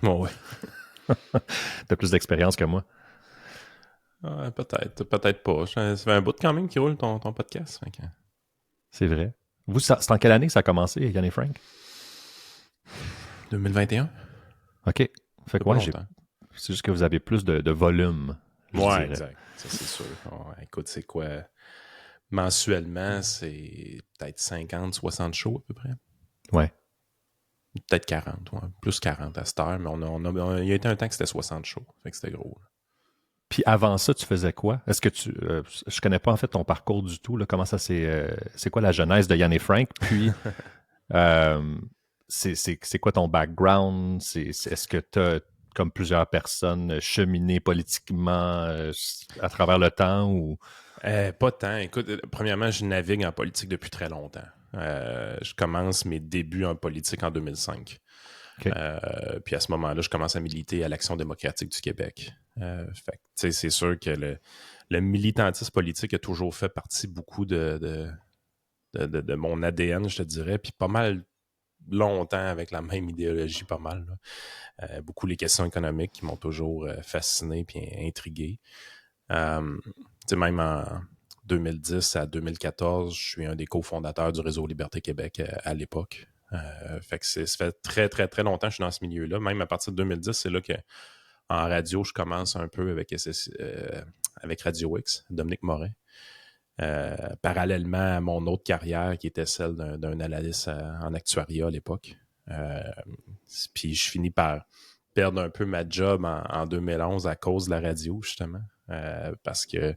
Oh, ouais. T'as plus d'expérience que moi. Peut-être pas. Ça fait un bout de quand même qui roule ton podcast. Fait que C'est vrai. Vous, c'est en quelle année que ça a commencé, Yann et Frank? 2021? OK. Fait C'est que pas ouais, longtemps. c'est juste que vous avez plus de volume, je Ouais, dirais. exact. Ça, c'est sûr. Ouais, écoute, c'est quoi? Mensuellement, c'est peut-être 50, 60 shows à peu près. Ouais. Peut-être 40, ouais. Plus 40 à cette heure, mais il y a été un temps que c'était 60 shows. Fait que c'était gros. Puis avant ça, tu faisais quoi? Est-ce que je connais pas en fait ton parcours du tout, là. Comment ça c'est quoi la genèse de Yann et Frank? Puis euh, c'est quoi ton background? Est-ce que tu as, comme plusieurs personnes, cheminé politiquement à travers le temps ou. Pas tant. Écoute, premièrement, je navigue en politique depuis très longtemps. Je commence mes débuts en politique en 2005. OK. Puis à ce moment-là, je commence à militer à l'Action démocratique du Québec. Fait que, tu sais, c'est sûr que le militantisme politique a toujours fait partie beaucoup de mon ADN, je te dirais, puis pas mal longtemps avec la même idéologie, pas mal. Beaucoup les questions économiques qui m'ont toujours fasciné puis intrigué. Tu sais, même en 2010 à 2014, je suis un des cofondateurs du réseau Liberté Québec à l'époque. Fait que ça fait très, très, très longtemps que je suis dans ce milieu-là. Même à partir de 2010, c'est là que en radio, je commence un peu avec Radio X, Dominique Morin. Parallèlement à mon autre carrière qui était celle d'un analyste en actuariat à l'époque. Puis je finis par perdre un peu ma job en 2011 à cause de la radio, justement. Parce que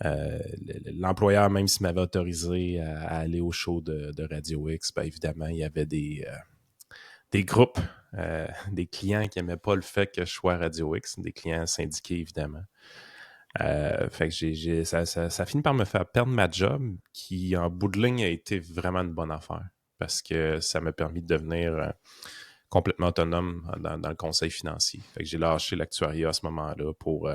l'employeur, même s'il m'avait autorisé à aller au show de Radio X, ben évidemment, il y avait des groupes, des clients qui n'aimaient pas le fait que je sois à Radio X, des clients syndiqués, évidemment. Fait que ça finit par me faire perdre ma job, qui en bout de ligne a été vraiment une bonne affaire parce que ça m'a permis de devenir complètement autonome dans le conseil financier. Fait que j'ai lâché l'actuariat à ce moment-là pour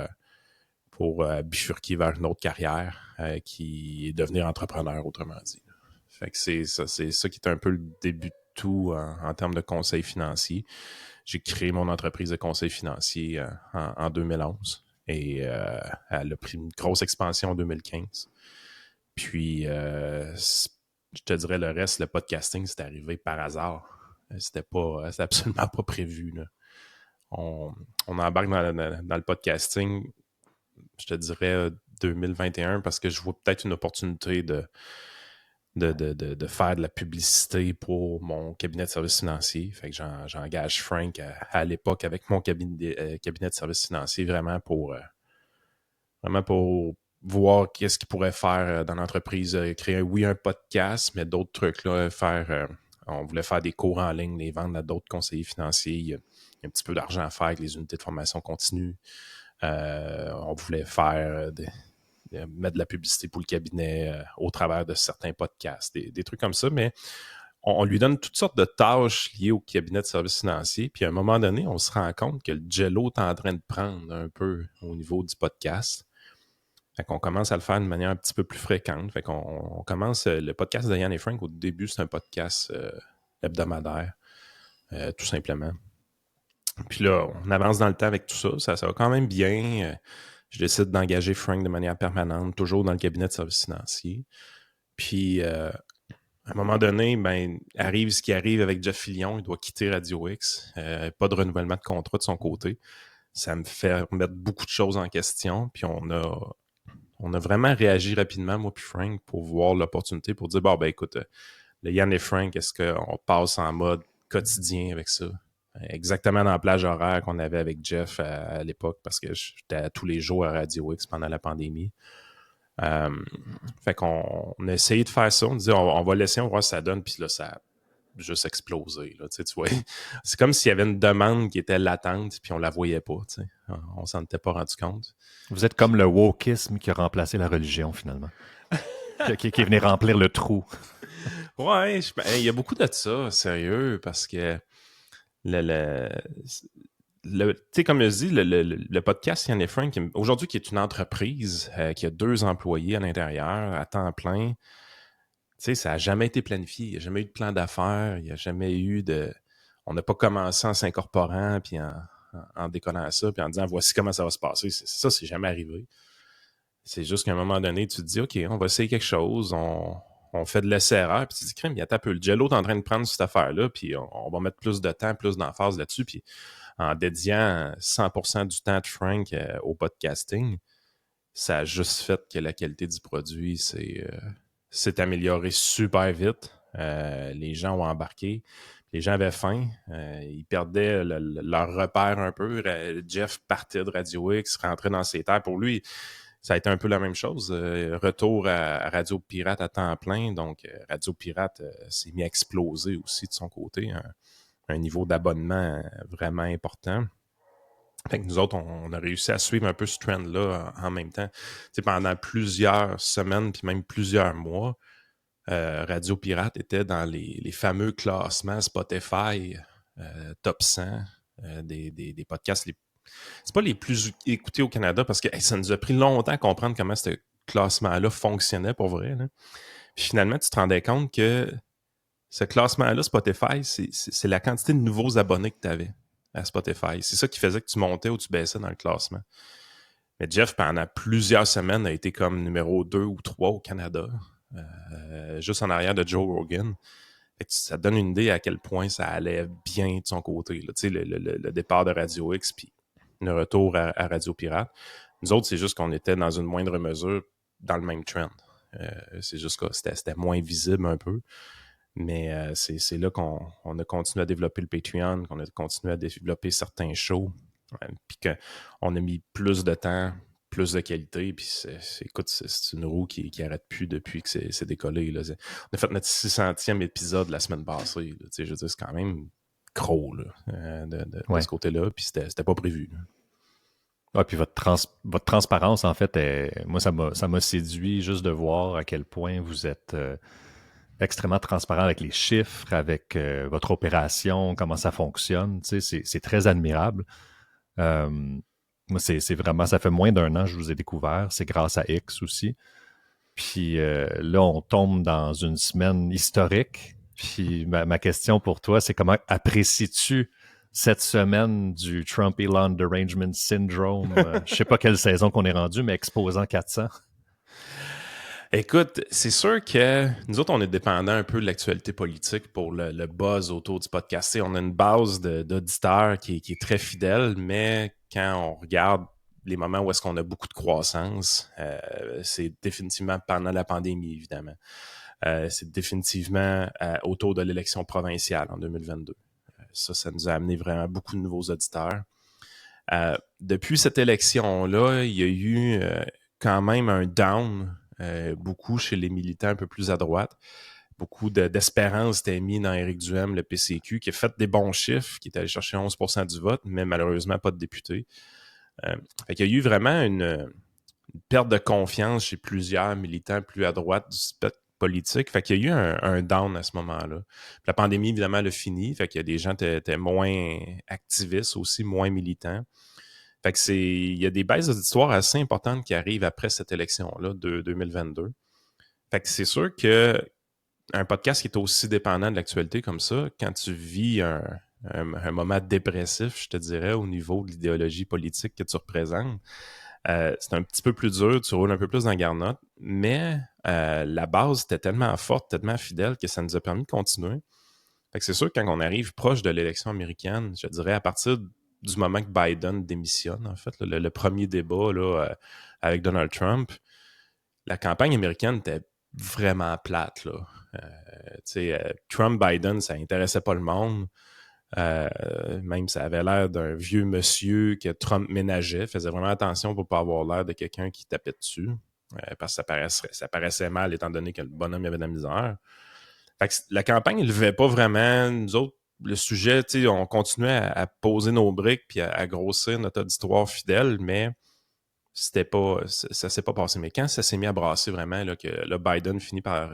bifurquer vers une autre carrière qui est devenir entrepreneur, autrement dit. Fait que c'est ça qui est un peu le début de tout en termes de conseil financier. J'ai créé mon entreprise de conseil financier en 2011 et elle a pris une grosse expansion en 2015. Puis, je te dirais le reste, le podcasting, c'est arrivé par hasard. C'était absolument pas prévu, là. On embarque dans le podcasting, je te dirais 2021, parce que je vois peut-être une opportunité de faire de la publicité pour mon cabinet de services financiers. Fait que j'engage Frank à l'époque avec mon cabinet de services financiers vraiment pour voir qu'est-ce qu'il pourrait faire dans l'entreprise. Créer, un podcast, mais d'autres trucs, là, on voulait faire des cours en ligne, les vendre à d'autres conseillers financiers. Il y a un petit peu d'argent à faire avec les unités de formation continue. On voulait mettre de la publicité pour le cabinet au travers de certains podcasts, des trucs comme ça, mais on lui donne toutes sortes de tâches liées au cabinet de services financiers, puis à un moment donné, on se rend compte que le jello est en train de prendre un peu au niveau du podcast. Fait qu'on commence à le faire de manière un petit peu plus fréquente. Fait qu'on commence le podcast de Yann et Frank. Au début, c'est un podcast hebdomadaire, tout simplement. Puis là, on avance dans le temps avec tout ça. Ça va quand même bien. Je décide d'engager Frank de manière permanente, toujours dans le cabinet de services financiers. Puis, à un moment donné, ben, arrive ce qui arrive avec Jeff Fillion. Il doit quitter Radio X. Pas de renouvellement de contrat de son côté. Ça me fait remettre beaucoup de choses en question. Puis, on a vraiment réagi rapidement, moi puis Frank, pour voir l'opportunité, pour dire, bon, ben écoute, le Yann et Frank, est-ce qu'on passe en mode quotidien avec ça? Exactement dans la plage horaire qu'on avait avec Jeff à l'époque, parce que j'étais tous les jours à Radio X pendant la pandémie. Fait qu'on a essayé de faire ça. On dit, on va laisser, on va voir si ça donne, puis là, ça a juste explosé. Là, tu vois. C'est comme s'il y avait une demande qui était latente, puis on la voyait pas. Tu sais. On s'en était pas rendu compte. Vous êtes comme le wokisme qui a remplacé la religion, finalement. Qui est venu remplir le trou. Ouais, il y a beaucoup de ça, sérieux, parce que le tu sais, comme je dis, le podcast Yann et Frank, aujourd'hui, qui est une entreprise qui a 2 employés à l'intérieur, à temps plein, tu sais, ça n'a jamais été planifié. Il n'y a jamais eu de plan d'affaires. Il n'y a jamais eu de... on n'a pas commencé en s'incorporant, puis en décollant à ça, puis en disant voici comment ça va se passer. C'est jamais arrivé. C'est juste qu'à un moment donné, tu te dis OK, on va essayer quelque chose, on fait de l'essai-erreur, puis tu te dis crème, il y a un peu. Le Jello est en train de prendre cette affaire-là, puis on va mettre plus de temps, plus d'emphase là-dessus, puis en dédiant 100% du temps de Frank au podcasting, ça a juste fait que la qualité du produit s'est améliorée super vite. Les gens ont embarqué. Les gens avaient faim. Ils perdaient leur repère un peu. Jeff partait de Radio X, rentrait dans ses terres. Pour lui, ça a été un peu la même chose. Retour à Radio Pirate à temps plein. Donc, Radio Pirate s'est mis à exploser aussi de son côté. Un niveau d'abonnement vraiment important. Fait que nous autres, on a réussi à suivre un peu ce trend-là en même temps. T'sais, pendant plusieurs semaines, puis même plusieurs mois, Radio Pirate était dans les fameux classements Spotify top 100 des podcasts. C'est pas les plus écoutés au Canada parce que ça nous a pris longtemps à comprendre comment ce classement-là fonctionnait pour vrai. Là. Puis finalement, tu te rendais compte que ce classement-là, Spotify, c'est la quantité de nouveaux abonnés que tu avais à Spotify. C'est ça qui faisait que tu montais ou tu baissais dans le classement. Mais Jeff, pendant plusieurs semaines, a été comme numéro 2 ou 3 au Canada, juste en arrière de Joe Rogan. Ça te donne une idée à quel point ça allait bien de son côté. Là. Le départ de Radio X, puis le retour à Radio Pirate. Nous autres, c'est juste qu'on était dans une moindre mesure dans le même trend. C'est juste que c'était moins visible un peu. Mais c'est là qu'on a continué à développer le Patreon, qu'on a continué à développer certains shows, puis qu'on a mis plus de temps, plus de qualité, puis écoute, c'est une roue qui arrête plus depuis que c'est décollé. Là. On a fait notre 600e épisode la semaine passée. Là. Je veux dire, c'est quand même gros là, de ce côté-là, puis c'était pas prévu. Ouais, puis votre transparence, en fait, moi, ça m'a séduit juste de voir à quel point vous êtes extrêmement transparent avec les chiffres, avec votre opération, comment ça fonctionne. Tu sais, c'est très admirable. Moi, c'est vraiment, ça fait moins d'1 an que je vous ai découvert. C'est grâce à X aussi. Puis là, on tombe dans une semaine historique. Puis ma question pour toi, c'est comment apprécies-tu cette semaine du Trump Elon Derangement Syndrome? Je sais pas quelle saison qu'on est rendu, mais exposant 400. Écoute, c'est sûr que nous autres, on est dépendant un peu de l'actualité politique pour le buzz autour du podcast. On a une base d'auditeurs qui est très fidèle, mais quand on regarde les moments où est-ce qu'on a beaucoup de croissance, c'est définitivement pendant la pandémie, évidemment. C'est définitivement autour de l'élection provinciale en 2022. Ça nous a amené vraiment beaucoup de nouveaux auditeurs. Depuis cette élection-là, il y a eu quand même un down beaucoup chez les militants un peu plus à droite. Beaucoup d'espérance était mis dans Éric Duhem, le PCQ, qui a fait des bons chiffres, qui est allé chercher 11% du vote, mais malheureusement pas de députés. Fait qu'il y a eu vraiment une perte de confiance chez plusieurs militants plus à droite du spectre politique. Fait qu'il y a eu un down à ce moment-là. Puis la pandémie, évidemment, l'a fini. Fait qu'il y a des gens qui étaient moins activistes aussi, moins militants. Fait que il y a des baisses auditoires assez importantes qui arrivent après cette élection-là de 2022. Fait que c'est sûr que un podcast qui est aussi dépendant de l'actualité comme ça, quand tu vis un moment dépressif, je te dirais, au niveau de l'idéologie politique que tu représentes, c'est un petit peu plus dur, tu roules un peu plus dans la garnotte, mais la base était tellement forte, tellement fidèle que ça nous a permis de continuer. Fait que c'est sûr que quand on arrive proche de l'élection américaine, je dirais à partir du moment que Biden démissionne, en fait, le premier débat là, avec Donald Trump, la campagne américaine était vraiment plate. Là. Trump-Biden, ça n'intéressait pas le monde. Même ça avait l'air d'un vieux monsieur que Trump ménageait, faisait vraiment attention pour ne pas avoir l'air de quelqu'un qui tapait dessus, parce que ça paraissait mal étant donné que le bonhomme avait de la misère. Fait que la campagne ne levait pas vraiment. Nous autres, le sujet, on continuait à poser nos briques puis à grossir notre auditoire fidèle, mais ça s'est pas passé. Mais quand ça s'est mis à brasser vraiment, là, que le Biden finit par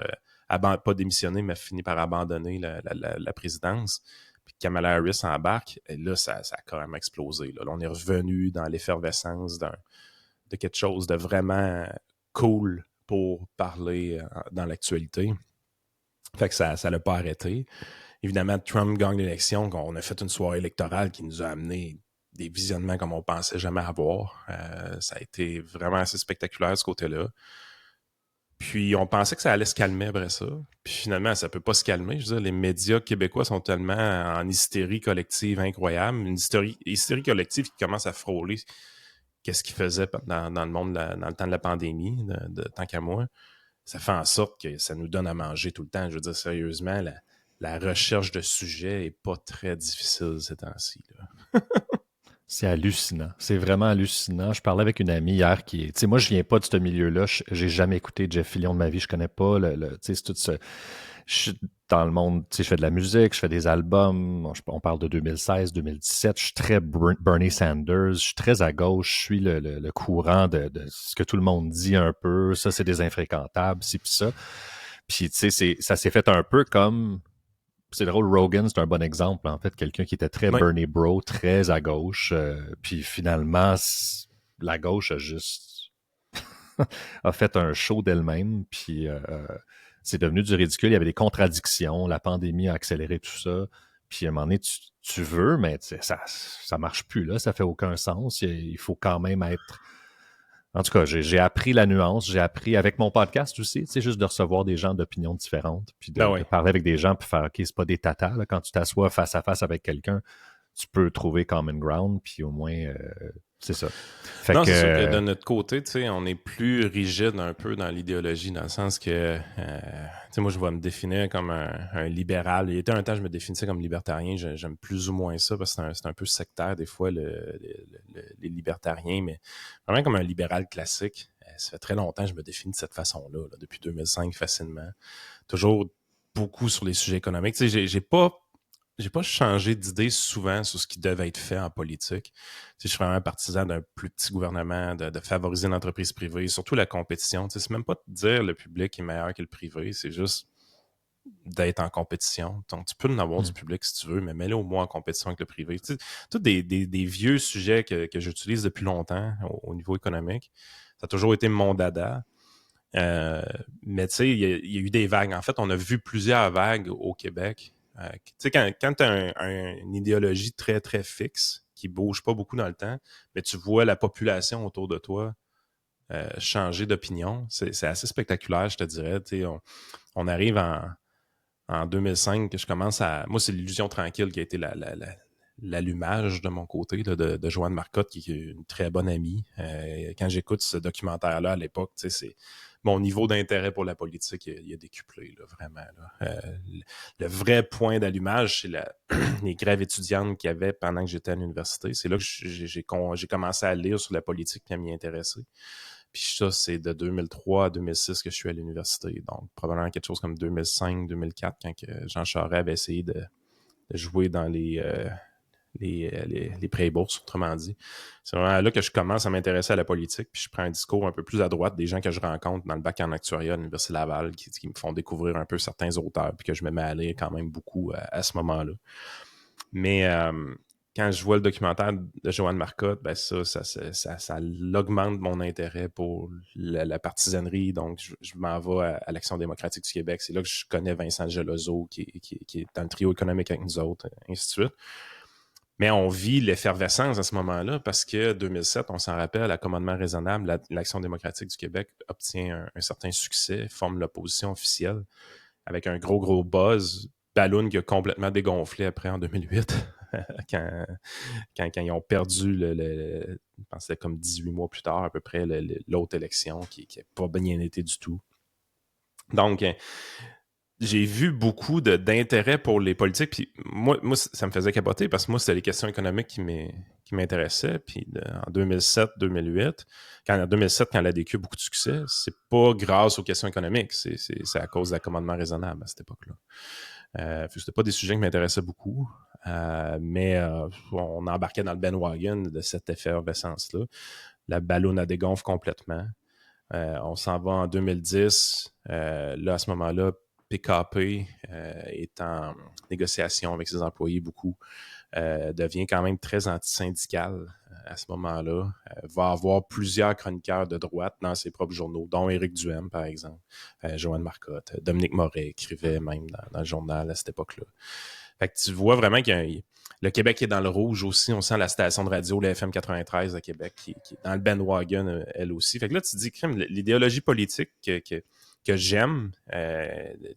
pas démissionner, mais finit par abandonner la présidence, puis Kamala Harris embarque, et là, ça a quand même explosé. Là, on est revenu dans l'effervescence de quelque chose de vraiment cool pour parler dans l'actualité. Fait que ça l'a pas arrêté. évidemment, Trump gagne l'élection, qu'on a fait une soirée électorale qui nous a amené des visionnements comme on pensait jamais avoir. Ça a été vraiment assez spectaculaire, ce côté-là. Puis on pensait que ça allait se calmer après ça. Puis finalement, ça peut pas se calmer. Je veux dire, les médias québécois sont tellement en hystérie collective incroyable. Une hystérie collective qui commence à frôler qu'est-ce qu'ils faisaient dans le monde dans le temps de la pandémie, tant qu'à moi. Ça fait en sorte que ça nous donne à manger tout le temps. Je veux dire, sérieusement, la recherche de sujets est pas très difficile ces temps-ci, là. C'est hallucinant. C'est vraiment hallucinant. Je parlais avec une amie hier qui est... Tu sais, moi, je viens pas de ce milieu-là. J'ai jamais écouté Jeff Fillion de ma vie. Je connais pas tu sais, c'est tout ce... Je suis dans le monde, tu sais, je fais de la musique, je fais des albums. On parle de 2016, 2017. Je suis très Bernie Sanders. Je suis très à gauche. Je suis le courant de ce que tout le monde dit un peu. Ça, c'est des infréquentables, ci puis ça. Puis, tu sais, ça s'est fait un peu comme... C'est drôle, Rogan, c'est un bon exemple, en fait, quelqu'un qui était très Oui. Bernie Bro, très à gauche, puis finalement, la gauche a juste a fait un show d'elle-même, puis c'est devenu du ridicule, il y avait des contradictions, la pandémie a accéléré tout ça, puis à un moment donné, tu veux, mais ça marche plus, là, ça fait aucun sens, il faut quand même être... En tout cas, j'ai appris la nuance, j'ai appris avec mon podcast aussi, tu sais, juste de recevoir des gens d'opinions différentes, puis de parler avec des gens, puis faire, OK, c'est pas des tatas, là, quand tu t'assois face à face avec quelqu'un, tu peux trouver common ground, puis au moins, c'est ça. C'est sûr que de notre côté, tu sais, on est plus rigide un peu dans l'idéologie, dans le sens que, tu sais, moi, je vais me définir comme un libéral. Il y a un temps, je me définissais comme libertarien. J'aime plus ou moins ça, parce que c'est un peu sectaire, des fois, les libertariens, mais vraiment comme un libéral classique. Ça fait très longtemps que je me définis de cette façon-là, là, depuis 2005, facilement. Toujours beaucoup sur les sujets économiques. Tu sais, j'ai pas changé d'idée souvent sur ce qui devait être fait en politique. Tu sais, je suis vraiment partisan d'un plus petit gouvernement, de favoriser l'entreprise privée, surtout la compétition. Tu sais, c'est même pas de dire le public est meilleur que le privé, c'est juste d'être en compétition. Donc, tu peux en avoir du public si tu veux, mais mets-le au moins en compétition avec le privé. Tu sais, tous des vieux sujets que j'utilise depuis longtemps au niveau économique. Ça a toujours été mon dada. Mais tu sais, il y a eu des vagues. En fait, on a vu plusieurs vagues au Québec. Tu sais, quand tu as une idéologie très, très fixe, qui bouge pas beaucoup dans le temps, mais tu vois la population autour de toi changer d'opinion, c'est assez spectaculaire, je te dirais. Tu sais, on arrive en 2005, que je commence à... Moi, c'est l'illusion tranquille qui a été l'allumage de mon côté, là, de Joanne Marcotte, qui est une très bonne amie. Quand j'écoute ce documentaire-là à l'époque, tu sais, c'est mon niveau d'intérêt pour la politique, il a décuplé, là, vraiment. Là. Le vrai point d'allumage, c'est les grèves étudiantes qu'il y avait pendant que j'étais à l'université. C'est là que j'ai commencé à lire sur la politique et à m'y intéresser. Puis ça, c'est de 2003 à 2006 que je suis à l'université. Donc, probablement quelque chose comme 2005-2004, quand Jean Charest avait essayé de jouer dans les pré-bourses, autrement dit. C'est vraiment là que je commence à m'intéresser à la politique, puis je prends un discours un peu plus à droite des gens que je rencontre dans le bac en actuariat à l'Université Laval, qui me font découvrir un peu certains auteurs, puis que je me mets à lire quand même beaucoup à ce moment-là. Mais quand je vois le documentaire de Joanne Marcotte, ben ça augmente mon intérêt pour la partisanerie. Donc, je m'en vais à l'Action démocratique du Québec. C'est là que je connais Vincent Gelozo, qui est dans le trio économique avec nous autres, ainsi de suite. Mais on vit l'effervescence à ce moment-là parce que 2007, on s'en rappelle, à commandement raisonnable, l'Action démocratique du Québec obtient un certain succès, forme l'opposition officielle avec un gros buzz, ballon qui a complètement dégonflé après en 2008 quand ils ont perdu, je pense que c'était comme 18 mois plus tard à peu près, l'autre élection qui n'a pas bien été du tout. Donc, j'ai vu beaucoup d'intérêt pour les politiques. Puis moi, ça me faisait capoter parce que moi, c'était les questions économiques qui m'intéressaient. Puis en 2007-2008, en 2007, quand la DQ a beaucoup de succès, c'est pas grâce aux questions économiques. C'est à cause d'accommodement raisonnable à cette époque-là. C'était pas des sujets qui m'intéressaient beaucoup. Mais on embarquait dans le bandwagon de cette effervescence-là. La ballonne a dégonfle complètement. On s'en va en 2010. Là, à ce moment-là, PKP est en négociation avec ses employés beaucoup, devient quand même très antisyndical. à ce moment-là, va avoir plusieurs chroniqueurs de droite dans ses propres journaux, dont Éric Duhem, par exemple, Joanne Marcotte, Dominique Moret écrivait même dans le journal à cette époque-là. Fait que tu vois vraiment le Québec est dans le rouge aussi. On sent la station de radio, la FM 93 à Québec, qui est dans le bandwagon, elle aussi. Fait que là, tu te dis, l'idéologie politique que j'aime,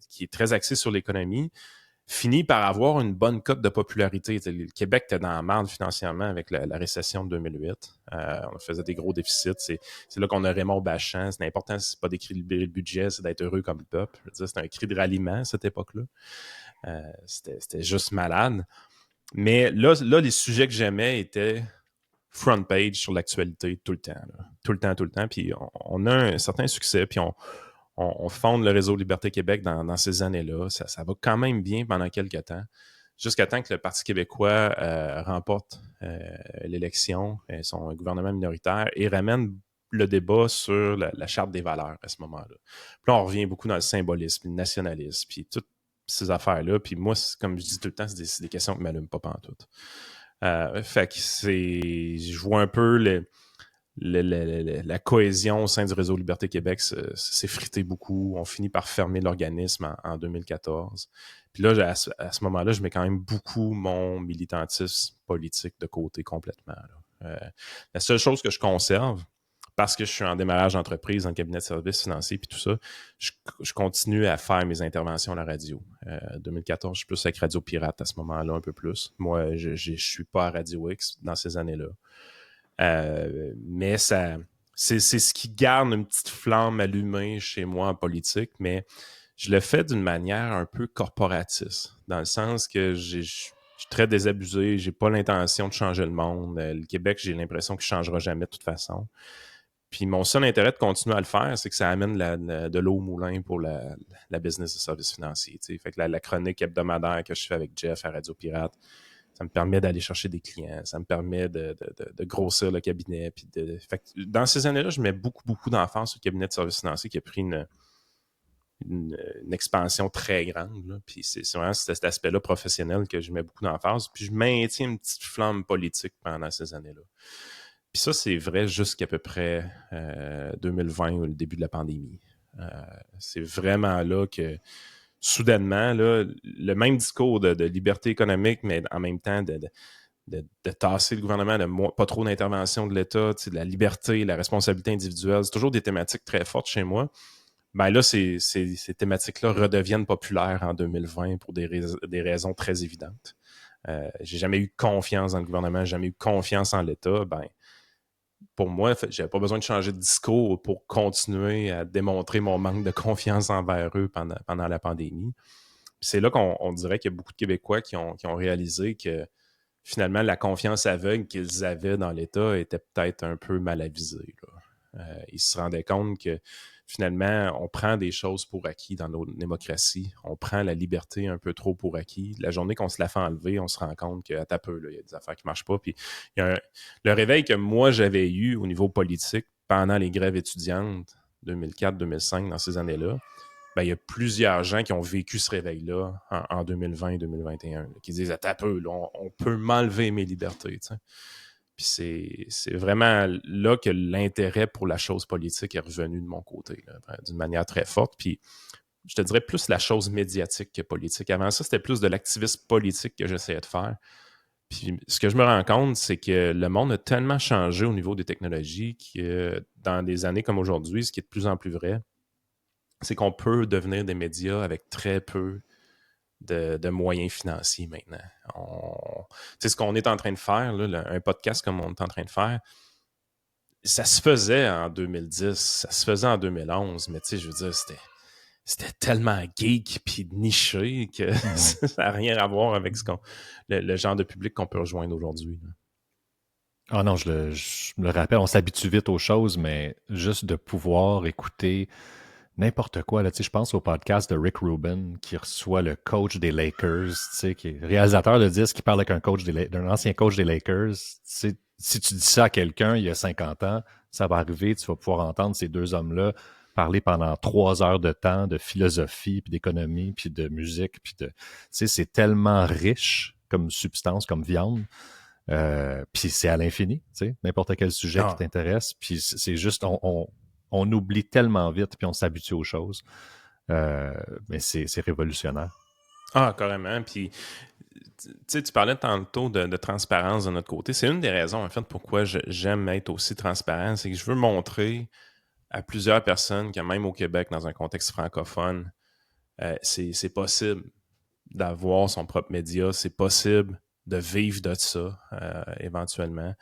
qui est très axée sur l'économie, finit par avoir une bonne cote de popularité. Le Québec était dans la merde financièrement avec la récession de 2008. On faisait des gros déficits. C'est là qu'on a Raymond Bachand. C'est important, c'est pas d'équilibrer le budget, c'est d'être heureux comme peuple. Je veux dire, c'était un cri de ralliement à cette époque-là. C'était juste malade. Mais là, les sujets que j'aimais étaient front page sur l'actualité tout le temps. Là. Tout le temps. Puis on a un certain succès, puis on fonde le réseau Liberté Québec dans ces années-là. Ça va quand même bien pendant quelques temps, jusqu'à temps que le Parti québécois remporte l'élection, son gouvernement minoritaire, et ramène le débat sur la charte des valeurs à ce moment-là. Puis là, on revient beaucoup dans le symbolisme, le nationalisme, puis toutes ces affaires-là. Puis moi, comme je dis tout le temps, c'est des questions qui ne m'allument pas pantoute. Fait que je vois un peu la cohésion au sein du réseau Liberté Québec s'effriter beaucoup. On finit par fermer l'organisme en 2014. Puis là, à ce moment-là, je mets quand même beaucoup mon militantisme politique de côté complètement. La seule chose que je conserve, parce que je suis en démarrage d'entreprise, en cabinet de services financiers puis tout ça, je continue à faire mes interventions à la radio. 2014, je suis plus avec Radio Pirate à ce moment-là, un peu plus. Moi, je suis pas à Radio X dans ces années-là. Mais c'est ce qui garde une petite flamme allumée chez moi en politique, mais je le fais d'une manière un peu corporatiste, dans le sens que je suis très désabusé, j'ai pas l'intention de changer le monde. Le Québec, j'ai l'impression qu'il ne changera jamais de toute façon. Puis mon seul intérêt de continuer à le faire, c'est que ça amène de l'eau au moulin pour la business de services financiers. T'sais. Fait que la chronique hebdomadaire que je fais avec Jeff à Radio Pirate, ça me permet d'aller chercher des clients, ça me permet de grossir le cabinet. Puis fait que dans ces années-là, je mets beaucoup d'emphase sur le cabinet de services financiers qui a pris une expansion très grande. Là. Puis c'est vraiment cet aspect-là professionnel que je mets beaucoup d'emphase. Puis je maintiens une petite flamme politique pendant ces années-là. Puis ça, c'est vrai jusqu'à peu près 2020 ou le début de la pandémie. C'est vraiment là que, soudainement, là, le même discours de liberté économique, mais en même temps de tasser le gouvernement, pas trop d'intervention de l'État, de la liberté, la responsabilité individuelle, c'est toujours des thématiques très fortes chez moi. Ben là, ces thématiques-là redeviennent populaires en 2020 pour des raisons très évidentes. J'ai jamais eu confiance dans le gouvernement, jamais eu confiance en l'État. Ben, pour moi, j'avais pas besoin de changer de discours pour continuer à démontrer mon manque de confiance envers eux pendant la pandémie. Puis c'est là qu'on dirait qu'il y a beaucoup de Québécois qui ont réalisé que finalement, la confiance aveugle qu'ils avaient dans l'État était peut-être un peu mal avisée. Ils se rendaient compte que finalement, on prend des choses pour acquis dans nos démocraties. On prend la liberté un peu trop pour acquis. La journée qu'on se la fait enlever, on se rend compte qu'à peu, il y a des affaires qui ne marchent pas. Puis le réveil que moi, j'avais eu au niveau politique pendant les grèves étudiantes 2004-2005, dans ces années-là, ben, il y a plusieurs gens qui ont vécu ce réveil-là en 2020 et 2021, qui disent à peu, là, on peut m'enlever mes libertés. T'sais. Puis c'est vraiment là que l'intérêt pour la chose politique est revenu de mon côté, là, d'une manière très forte. Puis je te dirais plus la chose médiatique que politique. Avant ça, c'était plus de l'activisme politique que j'essayais de faire. Puis ce que je me rends compte, c'est que le monde a tellement changé au niveau des technologies que dans des années comme aujourd'hui, ce qui est de plus en plus vrai, c'est qu'on peut devenir des médias avec très peu de moyens financiers maintenant. C'est ce qu'on est en train de faire, là, un podcast comme on est en train de faire, ça se faisait en 2010, ça se faisait en 2011, mais tu sais, je veux dire, c'était tellement geek puis niché que ça n'a rien à voir avec le genre de public qu'on peut rejoindre aujourd'hui. Là. Ah non, je me le rappelle, on s'habitue vite aux choses, mais juste de pouvoir écouter n'importe quoi. Là, je pense au podcast de Rick Rubin qui reçoit le coach des Lakers, qui est réalisateur de disques, qui parle avec d'un ancien coach des Lakers. Si tu dis ça à quelqu'un il y a 50 ans, ça va arriver, tu vas pouvoir entendre ces deux hommes-là parler pendant 3 heures de temps de philosophie, puis d'économie, puis de musique. Puis c'est tellement riche comme substance, comme viande. Puis c'est à l'infini, tu sais, n'importe quel sujet qui t'intéresse. Puis c'est juste, on oublie tellement vite, puis on s'habitue aux choses. Mais c'est révolutionnaire. Ah, carrément. Puis, tu sais, tu parlais tantôt de transparence de notre côté. C'est une des raisons, en fait, pourquoi j'aime être aussi transparent. C'est que je veux montrer à plusieurs personnes que même au Québec, dans un contexte francophone, c'est possible d'avoir son propre média. C'est possible de vivre de ça, éventuellement.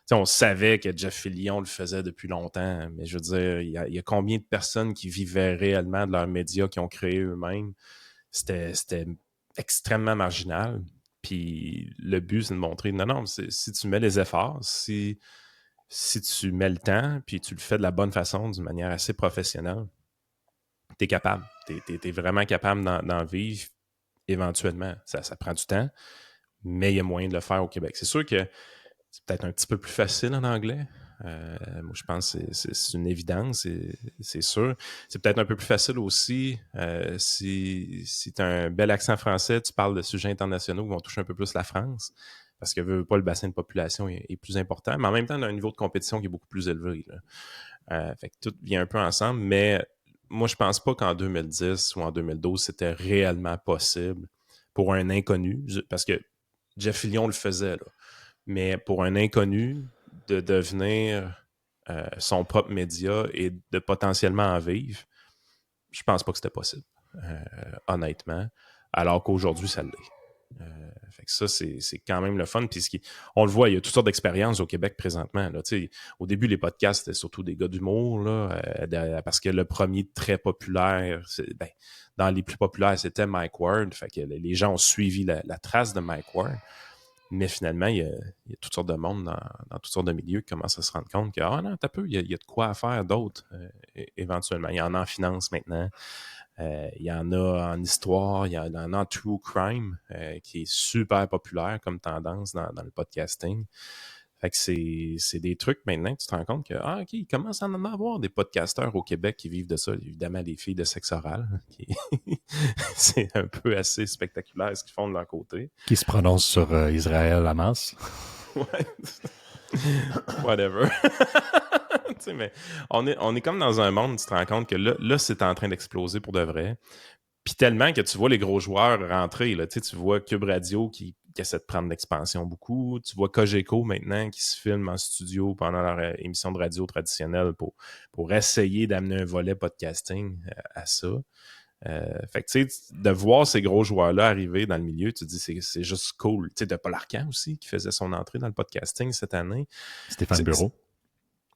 T'sais, on savait que Jeff Fillion le faisait depuis longtemps, mais je veux dire, il y a combien de personnes qui vivaient réellement de leurs médias, qui ont créé eux-mêmes? C'était extrêmement marginal. Puis le but, c'est de montrer, non, si tu mets les efforts, si tu mets le temps, puis tu le fais de la bonne façon, d'une manière assez professionnelle, t'es capable. T'es vraiment capable d'en vivre éventuellement. Ça prend du temps, mais il y a moyen de le faire au Québec. C'est sûr que c'est peut-être un petit peu plus facile en anglais. Moi, je pense que c'est une évidence, c'est sûr. C'est peut-être un peu plus facile aussi si tu as un bel accent français, tu parles de sujets internationaux qui vont toucher un peu plus la France, parce que veut pas, le bassin de population est plus important, mais en même temps, on a un niveau de compétition qui est beaucoup plus élevé. Fait que tout vient un peu ensemble, mais moi, je pense pas qu'en 2010 ou en 2012, c'était réellement possible pour un inconnu, parce que Jeff Fillion le faisait, là. Mais pour un inconnu, de devenir son propre média et de potentiellement en vivre, je pense pas que c'était possible, honnêtement, alors qu'aujourd'hui, ça l'est. Fait que ça, c'est quand même le fun. Puis on le voit, il y a toutes sortes d'expériences au Québec présentement. Là. Au début, les podcasts, c'était surtout des gars d'humour, là, parce que le premier très populaire, dans les plus populaires, c'était Mike Ward. Fait que les gens ont suivi la trace de Mike Ward. Mais finalement, il y a toutes sortes de monde dans toutes sortes de milieux qui commencent à se rendre compte que, non, t'as peu, il y a de quoi faire d'autre, éventuellement. Il y en a en finance maintenant. Il y en a en histoire, il y en a en true crime, qui est super populaire comme tendance dans le podcasting. Fait que c'est des trucs maintenant que tu te rends compte que, OK, il commence à en avoir des podcasteurs au Québec qui vivent de ça. Évidemment, les filles de sexe oral, c'est un peu assez spectaculaire ce qu'ils font de leur côté. Qui se prononce sur Israël Hamas. Ouais. Whatever. Mais on est comme dans un monde, tu te rends compte que là c'est en train d'exploser pour de vrai. Puis tellement que tu vois les gros joueurs rentrer. Là, tu vois Cube Radio qui essaie de prendre l'expansion beaucoup. Tu vois Cogeco maintenant qui se filme en studio pendant leur émission de radio traditionnelle pour essayer d'amener un volet podcasting à ça. Fait que tu sais, de voir ces gros joueurs-là arriver dans le milieu, tu te dis c'est juste cool. Tu sais, de Paul Arcand aussi qui faisait son entrée dans le podcasting cette année. Stéphane Bureau.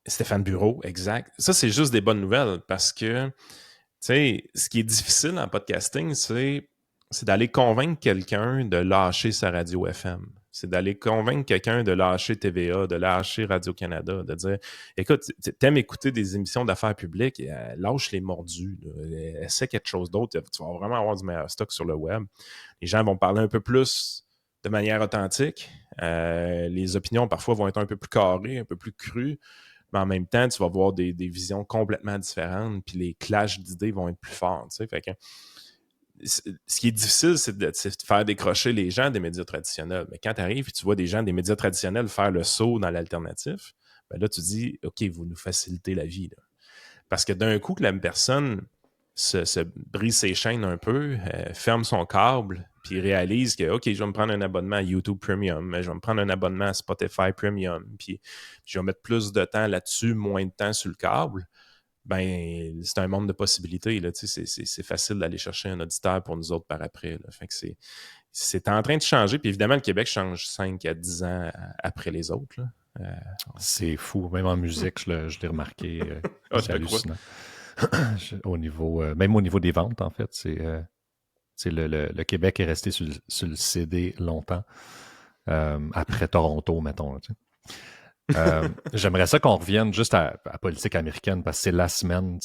Stéphane Bureau, exact. Ça, c'est juste des bonnes nouvelles parce que, tu sais, ce qui est difficile en podcasting, c'est d'aller convaincre quelqu'un de lâcher sa radio FM. C'est d'aller convaincre quelqu'un de lâcher TVA, de lâcher Radio-Canada, de dire, écoute, t'aimes écouter des émissions d'affaires publiques, lâche les mordus, essaie quelque chose d'autre, tu vas vraiment avoir du meilleur stock sur le web. Les gens vont parler un peu plus de manière authentique. Les opinions, parfois, vont être un peu plus carrées, un peu plus crues. Mais en même temps, tu vas voir des visions complètement différentes, puis les clashs d'idées vont être plus forts. Tu sais? Fait que, ce qui est difficile, c'est de faire décrocher les gens des médias traditionnels. Mais quand tu arrives et tu vois des gens des médias traditionnels faire le saut dans l'alternatif, ben là, tu dis, OK, vous nous facilitez la vie. Là. Parce que d'un coup, que la personne se brise ses chaînes un peu, ferme son câble, puis réalise que, OK, je vais me prendre un abonnement à YouTube Premium, je vais me prendre un abonnement à Spotify Premium, puis je vais mettre plus de temps là-dessus, moins de temps sur le câble, ben c'est un monde de possibilités. Là, c'est facile d'aller chercher un auditeur pour nous autres par après. Là. Fait que c'est en train de changer, puis évidemment, le Québec change 5 à 10 ans après les autres. Là. C'est fou, même en musique, je l'ai remarqué. C'est hallucinant. Même au niveau des ventes, en fait, le Québec est resté sur le CD longtemps, après Toronto, mettons. J'aimerais ça qu'on revienne juste à la politique américaine, parce que c'est la semaine,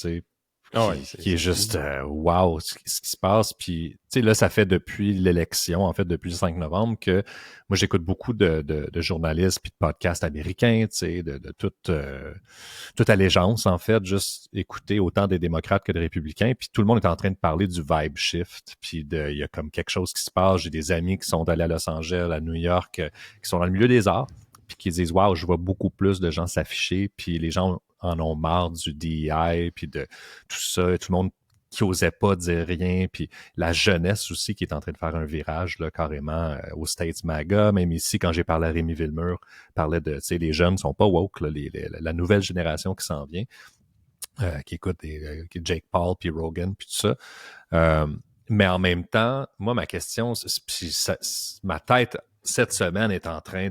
Ah ouais, qui est juste wow, ce qui se passe. Puis, tu sais, là, ça fait depuis l'élection, en fait, depuis le 5 novembre, que moi, j'écoute beaucoup de journalistes puis de podcasts américains, tu sais, de toute allégeance, en fait, juste écouter autant des démocrates que des républicains. Puis tout le monde est en train de parler du vibe shift. Puis il y a comme quelque chose qui se passe. J'ai des amis qui sont allés à Los Angeles, à New York, qui sont dans le milieu des arts, puis qui disent waouh, je vois beaucoup plus de gens s'afficher, puis les gens en ont marre du DEI, puis de tout ça, tout le monde qui osait pas dire rien, puis la jeunesse aussi qui est en train de faire un virage là, carrément aux States MAGA, même ici quand j'ai parlé à Rémi Villemur, parlait de, tu sais, les jeunes sont pas woke, là, la nouvelle génération qui s'en vient, qui écoute Jake Paul, puis Rogan, puis tout ça. Mais en même temps, moi, ma question, ma tête cette semaine est en train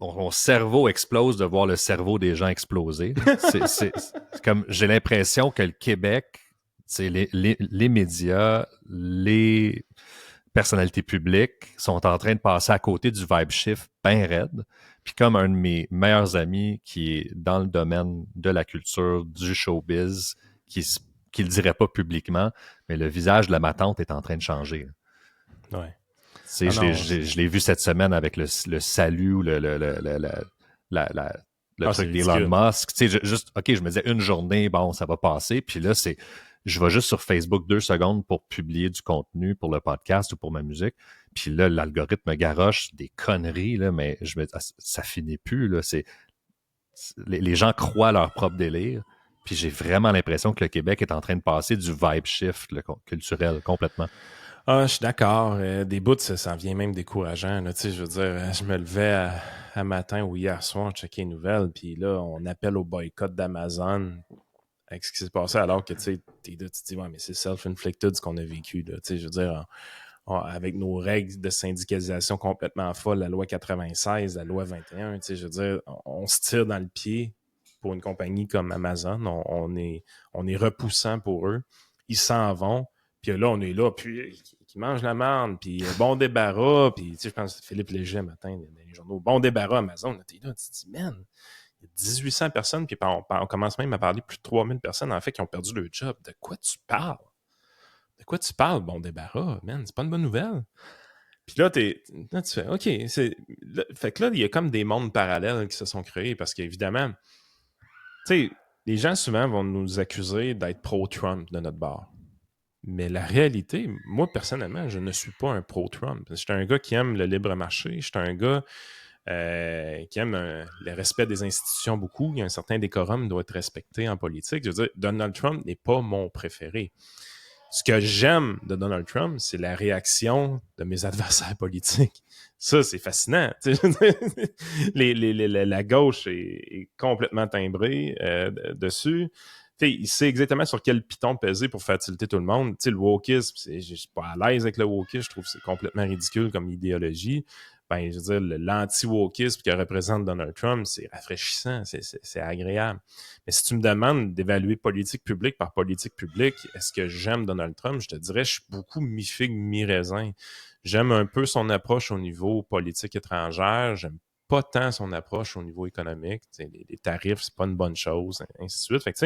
mon cerveau explose de voir le cerveau des gens exploser. C'est comme, j'ai l'impression que le Québec, les médias, les personnalités publiques sont en train de passer à côté du vibe shift bien raide. Puis comme un de mes meilleurs amis qui est dans le domaine de la culture, du showbiz, qui le dirait pas publiquement, mais le visage de ma tante est en train de changer. Ouais. Tu sais, je l'ai vu cette semaine avec le salut ou le truc d'Elon Musk. Tu sais, juste, OK, je me disais une journée, bon, ça va passer. Puis là, je vais juste sur Facebook 2 secondes pour publier du contenu pour le podcast ou pour ma musique. Puis là, l'algorithme garoche des conneries, là, mais ça finit plus, là. Les gens croient leur propre délire. Puis j'ai vraiment l'impression que le Québec est en train de passer du vibe shift là, culturel complètement. Ah, je suis d'accord. Des bouts, ça en vient même décourageant. Là. Tu sais, je veux dire, je me levais à matin ou hier soir, je checkais les nouvelles, puis là, on appelle au boycott d'Amazon avec ce qui s'est passé, alors que tu sais, tu te dis, ouais, mais c'est self-inflicted ce qu'on a vécu. Là. Tu sais, je veux dire, avec nos règles de syndicalisation complètement folles, la loi 96, la loi 21, tu sais, je veux dire, on se tire dans le pied pour une compagnie comme Amazon. On est repoussant pour eux. Ils s'en vont. Puis là, on est là, puis qui mange la marde, puis bon débarras, puis tu sais, je pense que Philippe Léger, matin, dans les journaux, bon débarras Amazon, là, t'es là, tu te dis, man, il y a 1800 personnes, puis on commence même à parler plus de 3000 personnes, en fait, qui ont perdu leur job. De quoi tu parles? De quoi tu parles, bon débarras, man? C'est pas une bonne nouvelle. Puis là, là tu fais, OK, fait que là, il y a comme des mondes parallèles qui se sont créés, parce qu'évidemment, tu sais, les gens souvent vont nous accuser d'être pro-Trump de notre bord. Mais la réalité, moi, personnellement, je ne suis pas un pro-Trump. Je suis un gars qui aime le libre marché. Je suis un gars qui aime le respect des institutions beaucoup. Il y a un certain décorum qui doit être respecté en politique. Je veux dire, Donald Trump n'est pas mon préféré. Ce que j'aime de Donald Trump, c'est la réaction de mes adversaires politiques. Ça, c'est fascinant. La gauche est complètement timbrée dessus. Il sait exactement sur quel piton peser pour faire tilter tout le monde. Le wokisme, je suis pas à l'aise avec le wokisme. Je trouve que c'est complètement ridicule comme idéologie. Ben, je veux dire, l'anti-wokisme que représente Donald Trump, c'est rafraîchissant, c'est agréable. Mais si tu me demandes d'évaluer politique publique par politique publique, est-ce que j'aime Donald Trump? Je te dirais, je suis beaucoup mi-figue, mi-raisin. J'aime un peu son approche au niveau politique étrangère. J'aime pas tant son approche au niveau économique. Les tarifs, c'est pas une bonne chose, ainsi de suite. Fait que,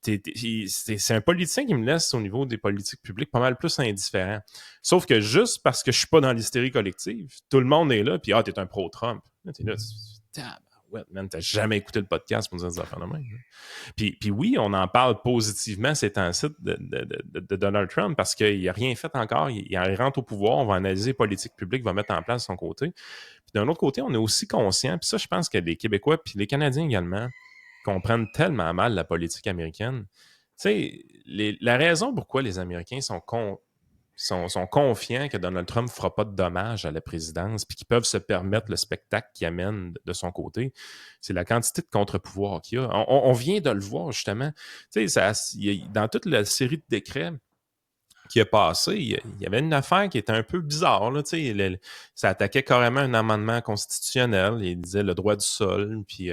tu sais, c'est un politicien qui me laisse au niveau des politiques publiques pas mal plus indifférent. Sauf que juste parce que je suis pas dans l'hystérie collective, tout le monde est là, puis t'es un pro-Trump. Là, t'es là, ouais, man, t'as jamais écouté le podcast pour dire des affaires de même. Puis oui, on en parle positivement ces temps-ci de Donald Trump parce qu'il n'a rien fait encore. Il rentre au pouvoir, on va analyser les politiques publiques, va mettre en place de son côté. Puis d'un autre côté, on est aussi conscient, puis ça, je pense que les Québécois, puis les Canadiens également, comprennent tellement mal la politique américaine. Tu sais, la raison pourquoi les Américains sont confiants que Donald Trump ne fera pas de dommages à la présidence puis qu'ils peuvent se permettre le spectacle qu'il amène de son côté, c'est la quantité de contre-pouvoirs qu'il y a. On vient de le voir, justement. Tu sais, dans toute la série de décrets qui a passé, il y avait une affaire qui était un peu bizarre. Là, ça attaquait carrément un amendement constitutionnel. Il disait le droit du sol, puis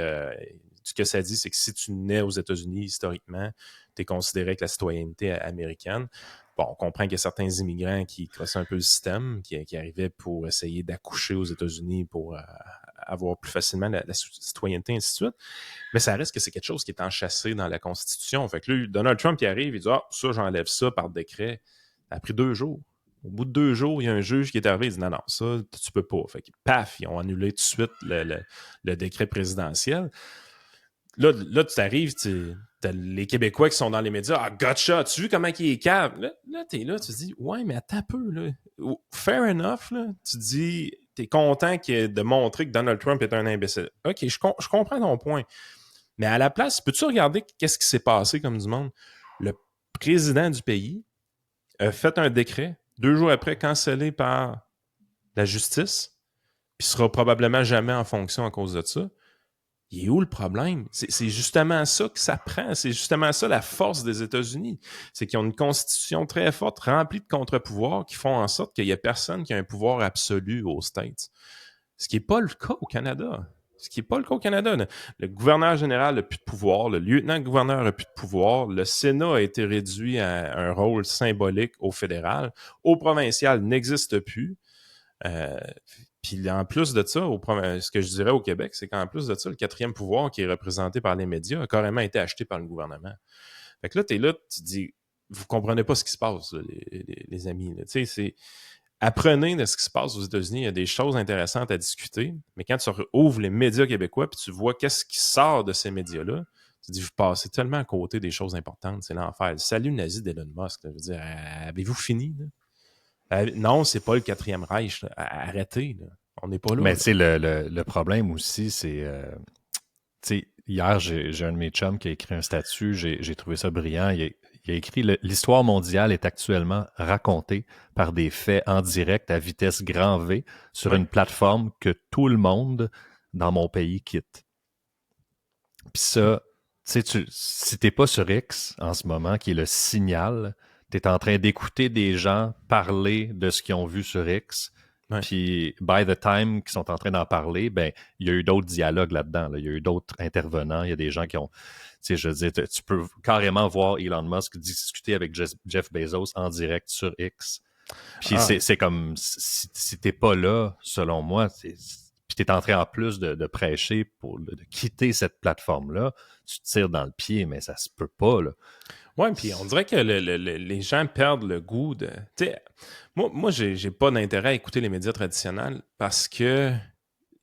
ce que ça dit, c'est que si tu nais aux États-Unis, historiquement, tu es considéré avec la citoyenneté américaine. Bon, on comprend qu'il y a certains immigrants qui crossaient un peu le système, qui arrivaient pour essayer d'accoucher aux États-Unis pour avoir plus facilement la citoyenneté, ainsi de suite. Mais ça reste que c'est quelque chose qui est enchâssé dans la Constitution. Fait que là, Donald Trump, il arrive, il dit « Ah, ça, j'enlève ça par décret. » Ça a pris 2 jours. Au bout de 2 jours, il y a un juge qui est arrivé, il dit « Non, non, ça, tu peux pas. » Fait que, paf, ils ont annulé tout de suite le décret présidentiel. Là tu t'arrives, t'as les Québécois qui sont dans les médias. « Ah, gotcha, as-tu vu comment il est calme? » Là, t'es là, tu te dis « Ouais, mais attends un peu, là. Fair enough, là. » Tu te dis, t'es content de montrer que Donald Trump est un imbécile. OK, je comprends ton point. Mais à la place, peux-tu regarder qu'est-ce qui s'est passé comme du monde? Le président du pays a fait un décret, 2 jours après, cancellé par la justice, puis sera probablement jamais en fonction à cause de ça. Il est où le problème? C'est justement ça que ça prend. C'est justement ça la force des États-Unis. C'est qu'ils ont une constitution très forte, remplie de contre-pouvoirs qui font en sorte qu'il n'y a personne qui a un pouvoir absolu aux States. Ce qui n'est pas le cas au Canada. Le gouverneur général n'a plus de pouvoir, le lieutenant-gouverneur n'a plus de pouvoir, le Sénat a été réduit à un rôle symbolique au fédéral, au provincial n'existe plus. Puis en plus de ça, ce que je dirais au Québec, c'est qu'en plus de ça, le 4e pouvoir qui est représenté par les médias a carrément été acheté par le gouvernement. Fait que là, t'es là, tu te dis, vous comprenez pas ce qui se passe, là, les amis. Tu sais, apprenez de ce qui se passe aux États-Unis. Il y a des choses intéressantes à discuter, mais quand tu ouvres les médias québécois puis tu vois qu'est-ce qui sort de ces médias-là, tu te dis, vous passez tellement à côté des choses importantes, c'est l'enfer. Salut nazi d'Elon Musk, là. Je veux dire, avez-vous fini, là? Non, c'est pas le 4e Reich. Là. Arrêtez. Là. On n'est pas là. Mais tu sais, le problème aussi, c'est... tu sais, hier, j'ai un de mes chums qui a écrit un statut, j'ai trouvé ça brillant. Il a écrit « L'histoire mondiale est actuellement racontée par des faits en direct à vitesse grand V sur une plateforme que tout le monde dans mon pays quitte. » Puis ça, tu sais, si t'es pas sur X en ce moment, qui est le signal, t'es en train d'écouter des gens parler de ce qu'ils ont vu sur X. Ouais. Puis, by the time qu'ils sont en train d'en parler, ben, il y a eu d'autres dialogues là-dedans. Là. Il y a eu d'autres intervenants. Il y a des gens qui ont... Tu sais, je veux dire, tu peux carrément voir Elon Musk discuter avec Jeff Bezos en direct sur X. Puis c'est comme... Si t'es pas là, selon moi, puis t'es en train en plus de prêcher de quitter cette plateforme-là, tu te tires dans le pied, mais ça se peut pas, là. Oui, puis on dirait que les gens perdent le goût de... Moi j'ai pas d'intérêt à écouter les médias traditionnels parce que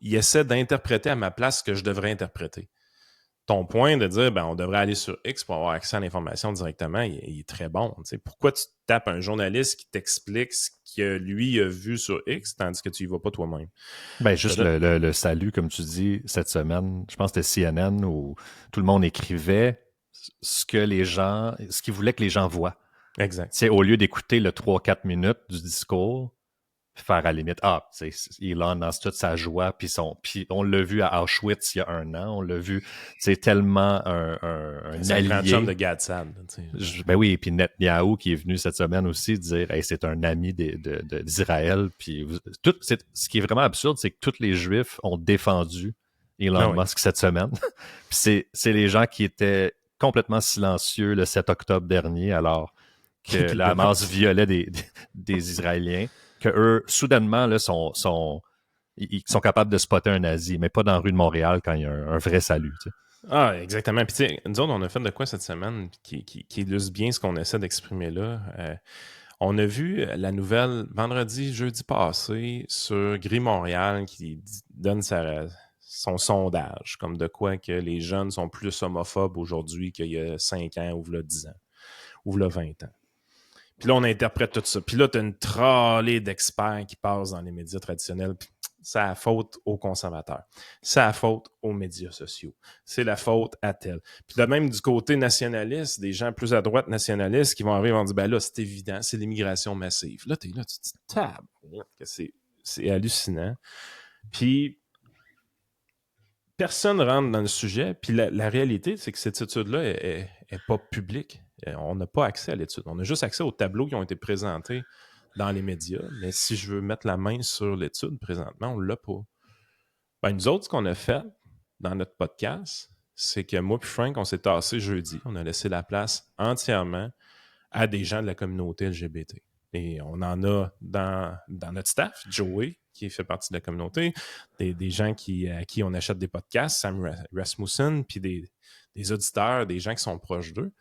ils essaient d'interpréter à ma place ce que je devrais interpréter. Ton point de dire, on devrait aller sur X pour avoir accès à l'information directement, il est très bon. T'sais. Pourquoi tu tapes un journaliste qui t'explique ce que lui a vu sur X, tandis que tu y vas pas toi-même? Ben, juste le salut, comme tu dis, cette semaine, je pense que c'était CNN où tout le monde écrivait ce qu'ils voulaient que les gens voient. Exact. C'est au lieu d'écouter le 3-4 minutes du discours, faire à la limite, Elon dans toute sa joie, puis on l'a vu à Auschwitz il y a 1 an, on l'a vu, c'est tellement un allié. Un grand chum de Gadsad. Ben oui, puis Netanyahou qui est venu cette semaine aussi dire, hey, c'est un ami d'Israël, puis ce qui est vraiment absurde, c'est que tous les Juifs ont défendu Elon Musk cette semaine. Puis c'est les gens qui étaient complètement silencieux le 7 octobre dernier, alors que la Hamas violait des Israéliens, que eux, soudainement, là, ils sont capables de spotter un nazi, mais pas dans la rue de Montréal quand il y a un vrai salut. Tu sais. Ah, exactement. Puis, tu sais, nous autres, on a fait de quoi cette semaine qui illustre bien ce qu'on essaie d'exprimer là. On a vu la nouvelle jeudi passé sur Gris Montréal qui donne son sondage, comme de quoi que les jeunes sont plus homophobes aujourd'hui qu'il y a 5 ans ou là 10 ans ou là 20 ans. Puis là, on interprète tout ça. Puis là, tu as une trollée d'experts qui passent dans les médias traditionnels. Puis c'est la faute aux conservateurs. C'est la faute aux médias sociaux. C'est la faute à tel. Puis là, même du côté nationaliste, des gens plus à droite nationalistes qui vont arriver et vont dire, ben là, c'est évident, c'est l'immigration massive. Là, t'es là, tu te dis, tab, c'est hallucinant. Puis personne rentre dans le sujet. Puis la réalité, c'est que cette étude-là est pas publique. On n'a pas accès à l'étude. On a juste accès aux tableaux qui ont été présentés dans les médias. Mais si je veux mettre la main sur l'étude présentement, on ne l'a pas. Ben, nous autres, ce qu'on a fait dans notre podcast, c'est que moi et Frank, on s'est tassé jeudi. On a laissé la place entièrement à des gens de la communauté LGBT. Et on en a dans notre staff, Joey, qui fait partie de la communauté, des gens à qui on achète des podcasts, Sam Rasmussen, puis des auditeurs, des gens qui sont proches d'eux.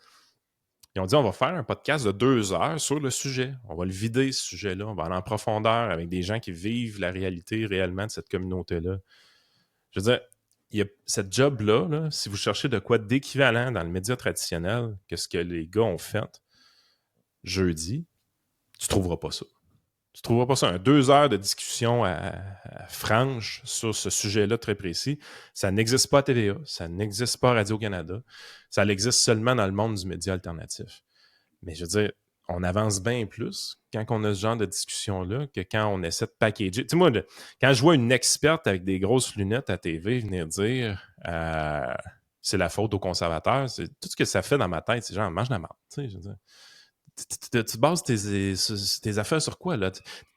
Ils ont dit, on va faire un podcast de 2 heures sur le sujet. On va le vider, ce sujet-là. On va aller en profondeur avec des gens qui vivent la réalité réellement de cette communauté-là. Je veux dire, il y a cette job-là, là, si vous cherchez de quoi d'équivalent dans le média traditionnel que ce que les gars ont fait jeudi, tu ne trouveras pas ça. Tu ne trouveras pas ça. 2 heures de discussion franche sur ce sujet-là très précis, ça n'existe pas à TVA, ça n'existe pas à Radio-Canada, ça existe seulement dans le monde du média alternatif. Mais je veux dire, on avance bien plus quand on a ce genre de discussion-là que quand on essaie de packager. Tu sais, moi, quand je vois une experte avec des grosses lunettes à TV venir dire c'est la faute aux conservateurs, c'est tout ce que ça fait dans ma tête, c'est genre, mange la marde. Tu sais, je veux dire. Tu bases tes affaires sur quoi, là?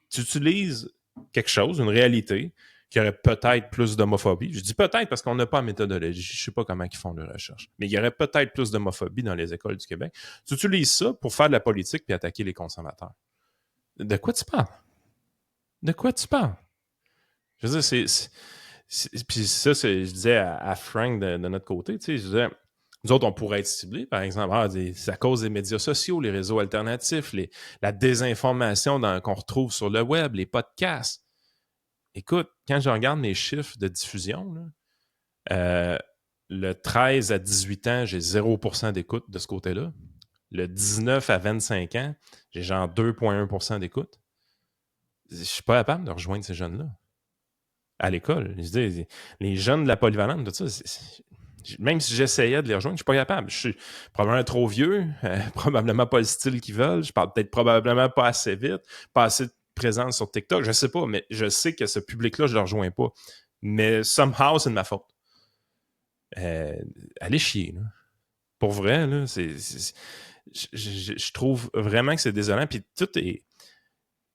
Tu utilises quelque chose, une réalité, qui aurait peut-être plus d'homophobie. Je dis peut-être parce qu'on n'a pas la méthodologie. Je ne sais pas comment ils font leurs recherches. Mais il y aurait peut-être plus d'homophobie dans les écoles du Québec. Tu utilises ça pour faire de la politique puis attaquer les conservateurs. De quoi tu parles? De quoi tu parles? Je veux dire, puis ça, je disais à Frank de notre côté, tu sais, je disais, nous autres, on pourrait être ciblés, par exemple, c'est à cause des médias sociaux, les réseaux alternatifs, la désinformation qu'on retrouve sur le web, les podcasts. Écoute, quand je regarde mes chiffres de diffusion, là, le 13 à 18 ans, j'ai 0% d'écoute de ce côté-là. Le 19 à 25 ans, j'ai genre 2,1% d'écoute. Je ne suis pas capable de rejoindre ces jeunes-là à l'école. Je dis, les jeunes de la polyvalente, tout ça, même si j'essayais de les rejoindre, je suis pas capable. Je suis probablement trop vieux, probablement pas le style qu'ils veulent, je parle peut-être probablement pas assez vite, pas assez de présence sur TikTok, je sais pas, mais je sais que ce public-là, je le rejoins pas. Mais somehow, c'est de ma faute. Allez chier, là. Pour vrai, là, je trouve vraiment que c'est désolant, puis tout est...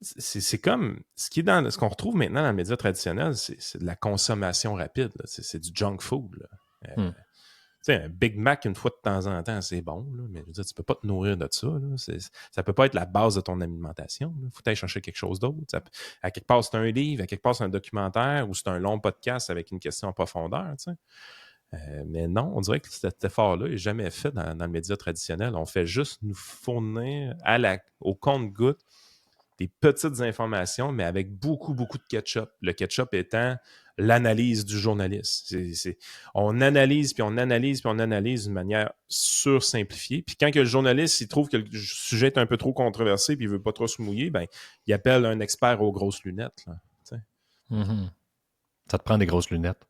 C'est comme ce qu'on retrouve maintenant dans le média traditionnel, c'est de la consommation rapide. C'est du junk food. Là. Tu sais, un Big Mac une fois de temps en temps, c'est bon, là, mais je veux dire, tu peux pas te nourrir de ça. Là. Ça peut pas être la base de ton alimentation. Il faut aller chercher quelque chose d'autre. À quelque part, c'est un livre, à quelque part, c'est un documentaire ou c'est un long podcast avec une question en profondeur. Tu sais. Mais non, on dirait que cet effort-là n'est jamais fait dans le média traditionnel. On fait juste nous fournir au compte-gouttes des petites informations, mais avec beaucoup, beaucoup de ketchup. Le ketchup étant l'analyse du journaliste. On analyse, puis on analyse, puis on analyse d'une manière sursimplifiée. Puis quand que le journaliste il trouve que le sujet est un peu trop controversé puis il veut pas trop se mouiller, ben il appelle un expert aux grosses lunettes. Là, mm-hmm. Ça te prend des grosses lunettes.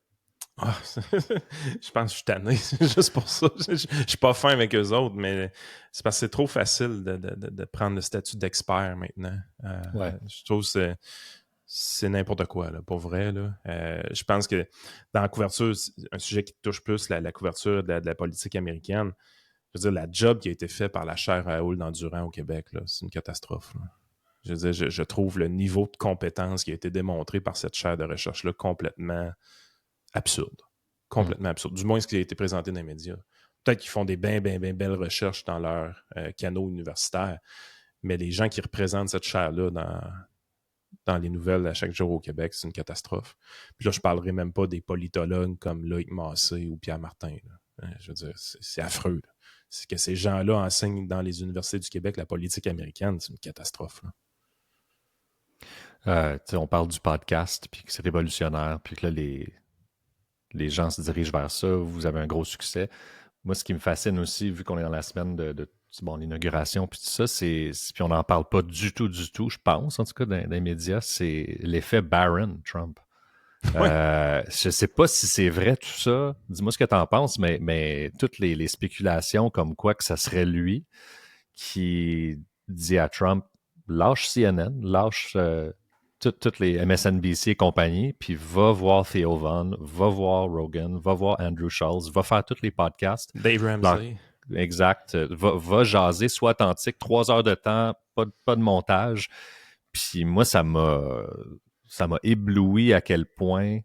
Ah, je pense que je suis tanné, c'est juste pour ça. Je suis pas fin avec eux autres, mais c'est parce que c'est trop facile de prendre le statut d'expert maintenant. Ouais. Je trouve que c'est n'importe quoi, là, pour vrai. Là. Je pense que dans la couverture, un sujet qui touche plus la couverture de la politique américaine, je veux dire, la job qui a été faite par la chaire Raoul d'Endurant au Québec, là, c'est une catastrophe. Là. Je veux dire, je trouve le niveau de compétence qui a été démontré par cette chaire de recherche-là complètement absurde. Complètement absurde. Du moins, ce qui a été présenté dans les médias. Peut-être qu'ils font des bien belles recherches dans leurs canaux universitaires, mais les gens qui représentent cette chaire-là dans les nouvelles à chaque jour au Québec, c'est une catastrophe. Puis là, je ne parlerai même pas des politologues comme Loïc Massé ou Pierre Martin. Là. Je veux dire, c'est affreux. Là. C'est que ces gens-là enseignent dans les universités du Québec la politique américaine, c'est une catastrophe. Là. On parle du podcast, puis que c'est révolutionnaire, puis que là, les gens se dirigent vers ça, vous avez un gros succès. Moi, ce qui me fascine aussi, vu qu'on est dans la semaine de l'inauguration, puis tout ça, puis on n'en parle pas du tout, je pense, en tout cas, dans les médias, c'est l'effet Barron Trump. Ouais. Je sais pas si c'est vrai tout ça, dis-moi ce que tu en penses, mais toutes les spéculations comme quoi que ça serait lui qui dit à Trump, lâche CNN, lâche... toutes les MSNBC et compagnie, puis va voir Theo Von, va voir Rogan, va voir Andrew Schultz, va faire tous les podcasts. Dave Ramsey. Exact. Va jaser, sois authentique, 3 heures de temps, pas de montage. Puis moi, ça m'a ébloui à quel point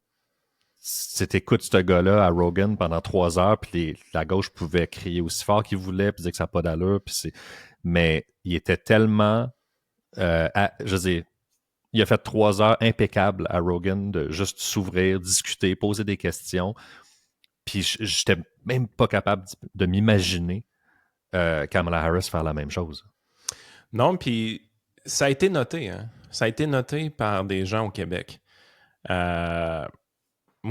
si t'écoutes ce gars-là à Rogan pendant 3 heures, puis la gauche pouvait crier aussi fort qu'il voulait, puis dire que ça n'a pas d'allure, mais il était tellement... je veux dire, Il a fait 3 heures impeccables à Rogan de juste s'ouvrir, discuter, poser des questions. Puis j'étais même pas capable de m'imaginer Kamala Harris faire la même chose. Non, puis ça a été noté, hein? Ça a été noté par des gens au Québec. Moi,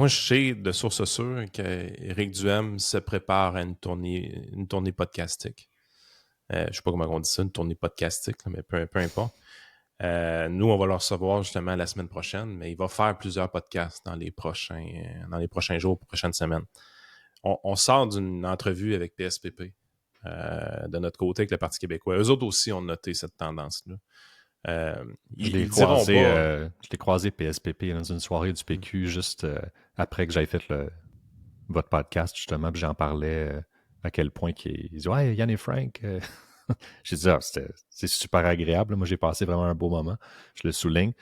je sais de source sûre qu'Éric Duhem se prépare à une tournée podcastique. Je ne sais pas comment on dit ça, une tournée podcastique, là, mais peu importe. Nous, on va le recevoir justement la semaine prochaine, mais il va faire plusieurs podcasts dans les prochains jours, prochaines semaines. On sort d'une entrevue avec PSPP de notre côté avec le Parti québécois. Eux autres aussi ont noté cette tendance-là. Ils diront pas. Je l'ai croisé PSPP dans une soirée du PQ juste après que j'avais fait votre podcast, justement, puis j'en parlais à quel point ils disaient « Ouais, Yann et Frank... J'ai dit, c'est super agréable. Moi, j'ai passé vraiment un beau moment. Je le souligne.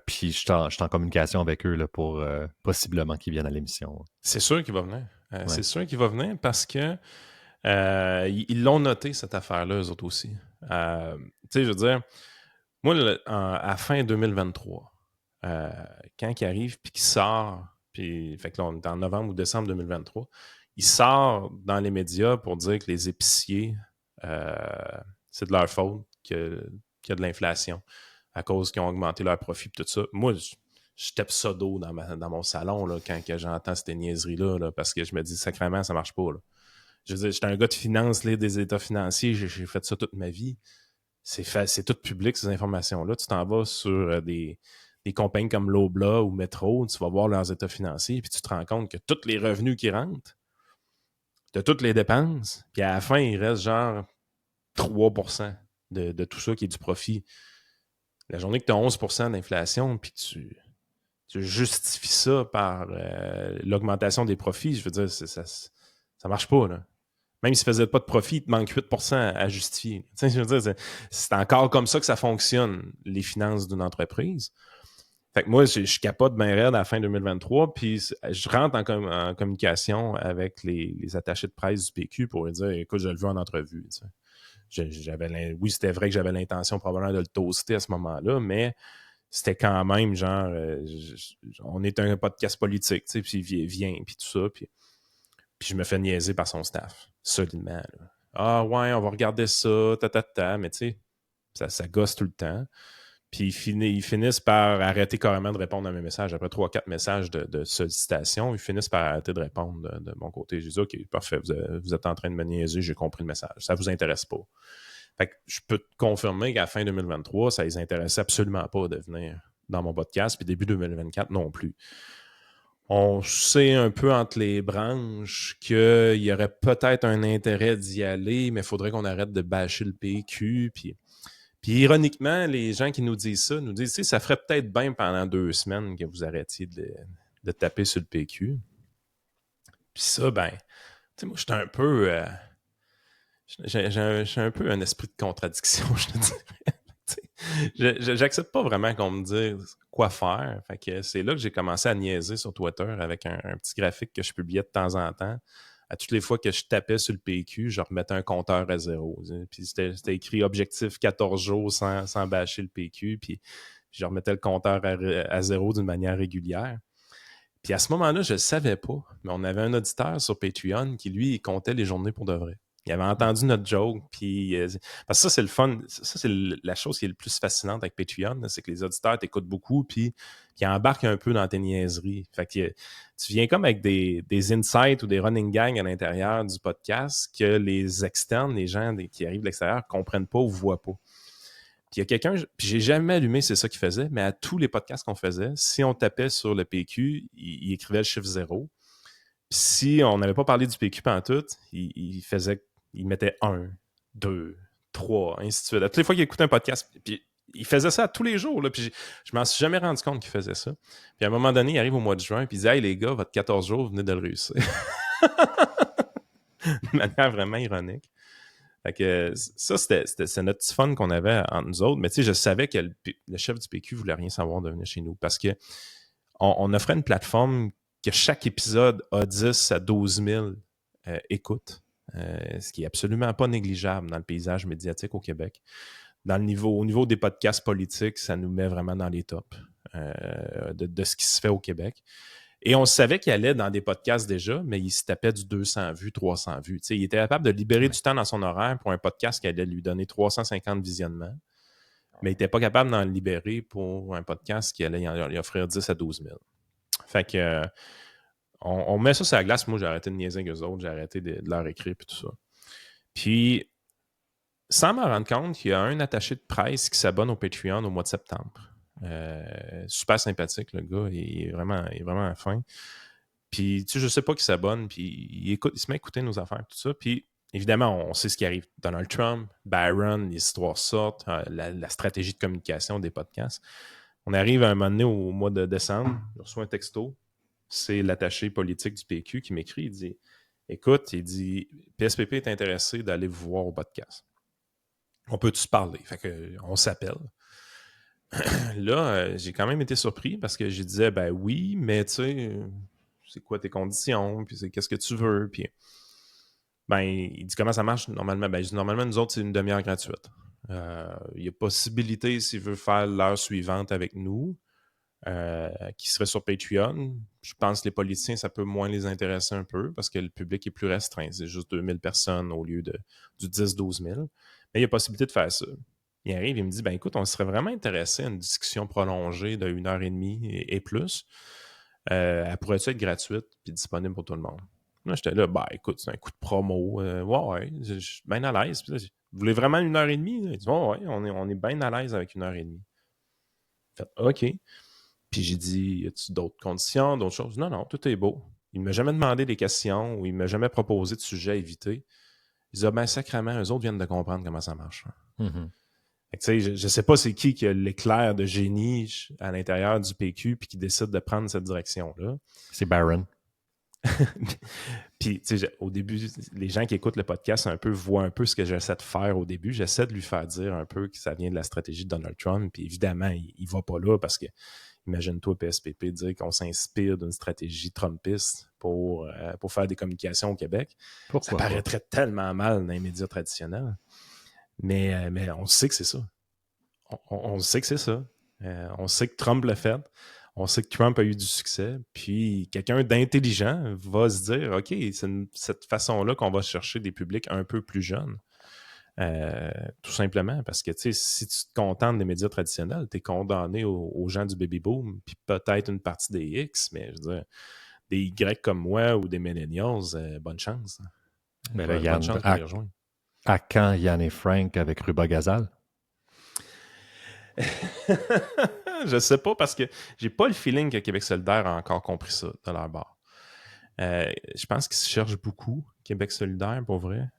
Puis, je suis en communication avec eux là, pour possiblement qu'ils viennent à l'émission. C'est sûr qu'il va venir. Ouais. C'est sûr qu'il va venir parce que ils l'ont noté, cette affaire-là, eux autres aussi. Tu sais, je veux dire, moi, à fin 2023, quand il arrive puis qu'il sort, puis fait que là, on est en novembre ou décembre 2023, il sort dans les médias pour dire que les épiciers, c'est de leur faute qu'il y a de l'inflation à cause qu'ils ont augmenté leurs profits et tout ça. Moi, je tape ça d'eau dans mon salon là, quand que j'entends ces niaiseries-là, là, parce que je me dis, sacrément, ça marche pas. Là. Je veux dire, j'étais un gars de finance, lire des états financiers, j'ai fait ça toute ma vie. C'est tout public, ces informations-là. Tu t'en vas sur des compagnies comme Loblaw ou Metro, tu vas voir leurs états financiers, puis tu te rends compte que tous les revenus qui rentrent, de toutes les dépenses, puis à la fin, il reste genre 3% de tout ça qui est du profit. La journée que tu as 11% d'inflation, puis tu justifies ça par l'augmentation des profits, je veux dire, ça marche pas, là. Même s'il ne faisait pas de profit, il te manque 8% à justifier. Tu sais, je veux dire, c'est encore comme ça que ça fonctionne, les finances d'une entreprise. Fait que moi, je capote bien raide à la fin 2023, puis je rentre en communication avec les attachés de presse du PQ pour leur dire, écoute, je le veux en entrevue. Tu sais. Oui, c'était vrai que j'avais l'intention probablement de le toaster à ce moment-là, mais c'était quand même genre, on est un podcast politique, tu sais, puis il vient, puis tout ça, puis je me fais niaiser par son staff, solidement. Là. Ah ouais, on va regarder ça, mais tu sais, ça gosse tout le temps. Puis ils finissent par arrêter carrément de répondre à mes messages. Après 3-4 messages de sollicitation, ils finissent par arrêter de répondre de mon côté. J'ai dit, OK, parfait, vous êtes en train de me niaiser, j'ai compris le message. Ça vous intéresse pas. Fait que je peux te confirmer qu'à fin 2023, ça les intéressait absolument pas de venir dans mon podcast, puis début 2024 non plus. On sait un peu entre les branches qu'il y aurait peut-être un intérêt d'y aller, mais il faudrait qu'on arrête de bâcher le PQ. Puis ironiquement, les gens qui nous disent ça nous disent, ça ferait peut-être bien pendant 2 semaines que vous arrêtiez de taper sur le PQ. Puis ça, ben, tu sais, moi, j'étais un peu... j'ai un peu un esprit de contradiction, je te dirais. J'accepte pas vraiment qu'on me dise quoi faire. Fait que c'est là que j'ai commencé à niaiser sur Twitter avec un petit graphique que je publiais de temps en temps. À toutes les fois que je tapais sur le PQ, je remettais un compteur à 0. Puis c'était écrit objectif 14 jours sans bâcher le PQ. Puis je remettais le compteur à 0 d'une manière régulière. Puis à ce moment-là, je ne le savais pas, mais on avait un auditeur sur Patreon qui, lui, il comptait les journées pour de vrai. Il avait entendu notre joke, puis... parce que ça, c'est le fun. Ça, c'est la chose qui est le plus fascinante avec Patreon, là, c'est que les auditeurs t'écoutent beaucoup, puis qui embarquent un peu dans tes niaiseries. Fait que tu viens comme avec des insights ou des running gangs à l'intérieur du podcast que les externes, les gens qui arrivent de l'extérieur, ne comprennent pas ou ne voient pas. Puis il y a quelqu'un, puis j'ai jamais allumé, c'est ça qu'il faisait, mais à tous les podcasts qu'on faisait, si on tapait sur le PQ, il écrivait le chiffre 0. Puis si on n'avait pas parlé du PQ pantoute, il mettait 1, 2, 3, ainsi de suite. À toutes les fois qu'il écoutait un podcast, puis il faisait ça tous les jours, là, puis je m'en suis jamais rendu compte qu'il faisait ça. Puis à un moment donné, il arrive au mois de juin, puis il dit « Hey les gars, votre 14 jours, vous venez de le réussir. » De manière vraiment ironique. Fait que ça, c'est notre petit fun qu'on avait entre nous autres. Mais tu sais, je savais que le chef du PQ voulait rien savoir de venir chez nous parce que on offrait une plateforme que chaque épisode a 10 à 12 000 écoutes, ce qui est absolument pas négligeable dans le paysage médiatique au Québec. au niveau des podcasts politiques, ça nous met vraiment dans les tops de ce qui se fait au Québec. Et on savait qu'il allait dans des podcasts déjà, mais il se tapait du 200 vues, 300 vues. Il était capable de libérer du temps dans son horaire pour un podcast qui allait lui donner 350 visionnements, mais il n'était pas capable d'en libérer pour un podcast qui allait lui offrir 10 à 12 000. Fait que on met ça sur la glace. Moi, j'ai arrêté de niaiser avec eux autres, j'ai arrêté de leur écrire et tout ça. Puis, sans m'en rendre compte, il y a un attaché de presse qui s'abonne au Patreon au mois de septembre. Super sympathique, le gars. Il est vraiment fin. Puis, tu sais, je sais pas qui s'abonne, puis il se met à écouter nos affaires, tout ça. Puis, évidemment, on sait ce qui arrive. Donald Trump, Barron, les histoires sortent, la stratégie de communication des podcasts. On arrive à un moment donné au mois de décembre, je reçois un texto. C'est l'attaché politique du PQ qui m'écrit. Il dit, écoute, PSPP est intéressé d'aller vous voir au podcast. On peut-tu se parler? Fait que, on s'appelle. Là, j'ai quand même été surpris parce que je disais, ben oui, mais tu sais, c'est quoi tes conditions? Puis c'est qu'est-ce que tu veux? Puis, ben, il dit comment ça marche normalement? Ben, je dis, normalement, nous autres, c'est une demi-heure gratuite. Il y a possibilité, s'il veut faire l'heure suivante avec nous, qui serait sur Patreon. Je pense que les politiciens, ça peut moins les intéresser un peu parce que le public est plus restreint. C'est juste 2000 personnes au lieu du 10-12 000. Mais il y a possibilité de faire ça. Il arrive, il me dit, ben écoute, on serait vraiment intéressé à une discussion prolongée de 1 heure et demie et plus. Elle pourrait être gratuite et disponible pour tout le monde. Là, j'étais là, ben écoute, c'est un coup de promo. Ouais, je suis bien à l'aise. Puis là, vous voulez vraiment 1 heure et demie? Il dit, ouais, on est bien à l'aise avec 1 heure et demie. Fait, OK. Puis j'ai dit, y a-tu d'autres conditions, d'autres choses? Non, non, tout est beau. Il ne m'a jamais demandé des questions ou il ne m'a jamais proposé de sujet à éviter. Il dit, ben sacrément, eux autres viennent de comprendre comment ça marche. Mm-hmm. Fait que, je ne sais pas c'est qui a l'éclair de génie à l'intérieur du PQ puis qui décide de prendre cette direction-là. C'est Barron. Puis, tu sais, au début, les gens qui écoutent le podcast voient un peu ce que j'essaie de faire au début. J'essaie de lui faire dire un peu que ça vient de la stratégie de Donald Trump. Puis évidemment, il ne va pas là parce que, imagine-toi, PSPP dire qu'on s'inspire d'une stratégie trumpiste pour faire des communications au Québec. Pourquoi ça paraîtrait tellement mal dans les médias traditionnels. Mais on sait que c'est ça. On sait que c'est ça. On sait que Trump l'a fait. On sait que Trump a eu du succès. Puis quelqu'un d'intelligent va se dire, OK, c'est cette façon-là qu'on va chercher des publics un peu plus jeunes. Tout simplement. Parce que si tu te contentes des médias traditionnels, tu es condamné aux gens du baby-boom, puis peut-être une partie des X, mais je veux dire, des Y comme moi ou des millennials, bonne chance. Mais là, bonne chance de les rejoindre. À quand Yann et Frank avec Ruba Gazal? Je sais pas parce que j'ai pas le feeling que Québec solidaire a encore compris ça de leur bord. Je pense qu'ils se cherchent beaucoup, Québec solidaire, pour vrai.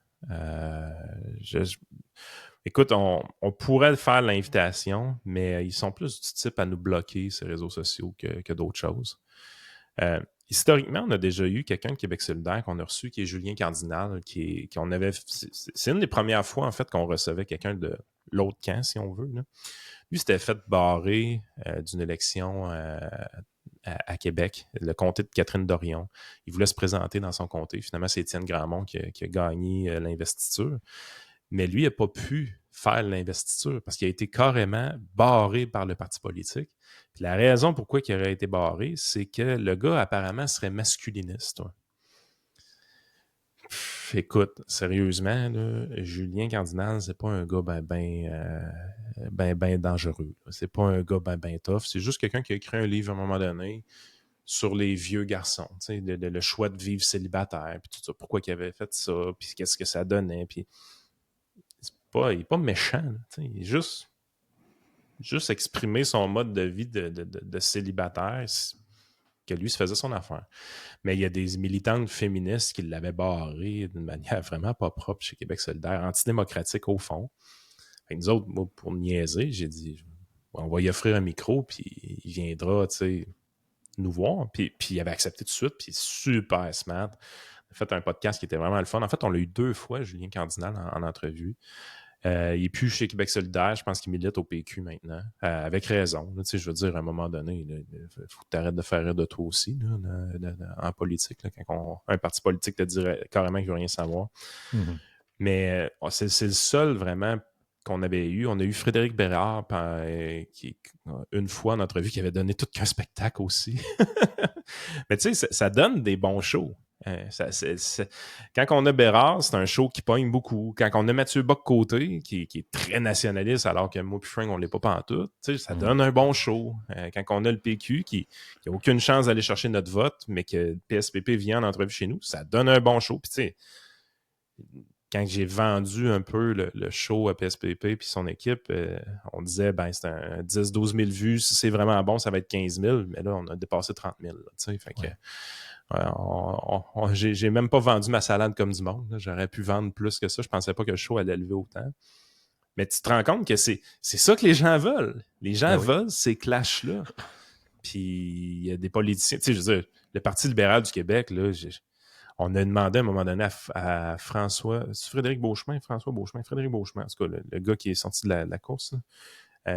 Écoute, on pourrait faire l'invitation, mais ils sont plus du type à nous bloquer ces réseaux sociaux que d'autres choses. Historiquement, on a déjà eu quelqu'un de Québec solidaire qu'on a reçu, qui est Julien Cardinal, c'est une des premières fois, en fait, qu'on recevait quelqu'un de l'autre camp, si on veut. Là. Lui, s'était fait barrer d'une élection à Québec, le comté de Catherine Dorion. Il voulait se présenter dans son comté. Finalement, c'est Étienne Grandmont qui a gagné l'investiture. Mais lui, il n'a pas pu faire l'investiture parce qu'il a été carrément barré par le parti politique. Puis la raison pourquoi il aurait été barré, c'est que le gars, apparemment, serait masculiniste. Ouais. Écoute, sérieusement, là, Julien Cardinal, c'est pas un gars ben dangereux. Là. C'est pas un gars ben tough. C'est juste quelqu'un qui a écrit un livre à un moment donné sur les vieux garçons, le choix de vivre célibataire, puis tout ça, pourquoi il avait fait ça, puis qu'est-ce que ça donnait, puis il n'est pas méchant, là, il est juste exprimer son mode de vie de célibataire, que lui se faisait son affaire. Mais il y a des militantes féministes qui l'avaient barré d'une manière vraiment pas propre chez Québec solidaire, antidémocratique au fond. Et nous autres, moi, pour niaiser, j'ai dit, on va y offrir un micro, puis il viendra, nous voir. Puis il avait accepté tout de suite, puis super smart. Il a fait un podcast qui était vraiment le fun. En fait, on l'a eu 2 fois, Julien Cardinal, en entrevue. Il n'est plus chez Québec solidaire. Je pense qu'il milite au PQ maintenant. Avec raison. Là, je veux dire, à un moment donné, il faut que tu arrêtes de faire rire de toi aussi là, en politique. Là, quand un parti politique te dirait carrément qu'il ne veut rien savoir. Mm-hmm. Mais c'est le seul vraiment qu'on avait eu. On a eu Frédéric Bérard, qui, une fois en entrevue, qui avait donné tout qu'un spectacle aussi. Mais tu sais, ça donne des bons shows. Quand on a Bérard, c'est un show qui pogne beaucoup. Quand on a Mathieu Bock-Côté, qui est très nationaliste, alors que moi et Frank, on ne l'est pas pantoute, ça donne un bon show. Quand on a le PQ, qui n'a aucune chance d'aller chercher notre vote, mais que le PSPP vient en entrevue chez nous, ça donne un bon show. Puis tu sais, quand j'ai vendu un peu le show à PSPP puis son équipe, on disait, ben c'est un 10-12 000 vues. Si c'est vraiment bon, ça va être 15 000. Mais là, on a dépassé 30 000. Fait que, j'ai même pas vendu ma salade comme du monde. Là. J'aurais pu vendre plus que ça. Je pensais pas que le show allait lever autant. Mais tu te rends compte que c'est ça que les gens veulent. Les gens veulent ces clashs-là. Puis il y a des politiciens. Tu sais, je veux dire, le Parti libéral du Québec, là, on a demandé à un moment donné à François, c'est Frédéric Beauchemin, Frédéric Beauchemin, en tout cas, le gars qui est sorti de la course,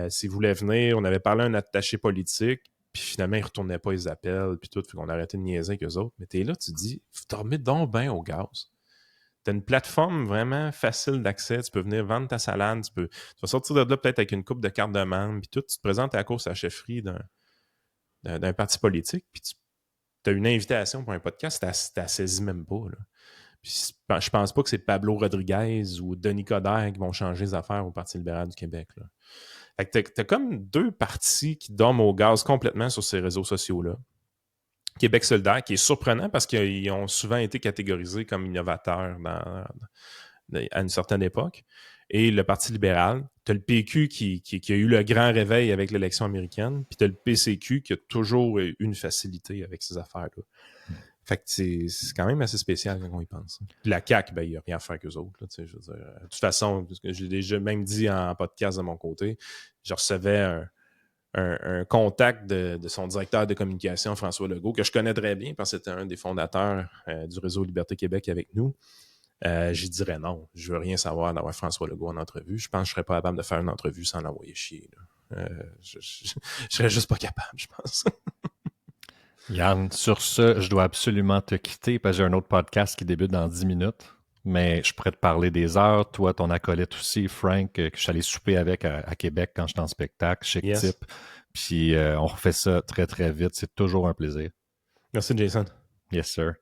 s'il voulait venir, on avait parlé à un attaché politique, puis finalement, il ne retournait pas les appels, puis tout, puis on a arrêté de niaiser avec eux autres. Mais t'es là, tu te dis, t'en remets donc bien au gaz. T'as une plateforme vraiment facile d'accès, tu peux venir vendre ta salade, tu vas sortir de là peut-être avec une coupe de cartes de membre, puis tout, tu te présentes à la course à la chefferie d'un parti politique, puis tu as une invitation pour un podcast, t'as saisi même pas. Là. Puis, je pense pas que c'est Pablo Rodriguez ou Denis Coderre qui vont changer les affaires au Parti libéral du Québec. Là. Fait que t'as comme deux partis qui dorment au gaz complètement sur ces réseaux sociaux-là. Québec solidaire, qui est surprenant parce qu'ils ont souvent été catégorisés comme innovateurs à une certaine époque. Et le Parti libéral, tu as le PQ qui a eu le grand réveil avec l'élection américaine, puis tu as le PCQ qui a toujours eu une facilité avec ces affaires-là. Fait que c'est quand même assez spécial quand on y pense. Puis la CAQ, ben, il n'y a rien à faire qu'eux autres. Là, je veux dire, de toute façon, je l'ai déjà même dit en podcast de mon côté, je recevais un contact de son directeur de communication, François Legault, que je connais très bien parce que c'était un des fondateurs du réseau Liberté Québec avec nous. J'y dirais non. Je veux rien savoir d'avoir François Legault en entrevue. Je pense que je serais pas capable de faire une entrevue sans l'envoyer chier. Je serais juste pas capable, je pense. Yann, sur ce, je dois absolument te quitter parce que j'ai un autre podcast qui débute dans 10 minutes. Mais je pourrais te parler des heures. Toi, ton acolyte aussi, Frank, que je suis allé souper avec à Québec quand j'étais en spectacle, Chic Type. Puis on refait ça très, très vite. C'est toujours un plaisir. Merci, Jason. Yes, sir.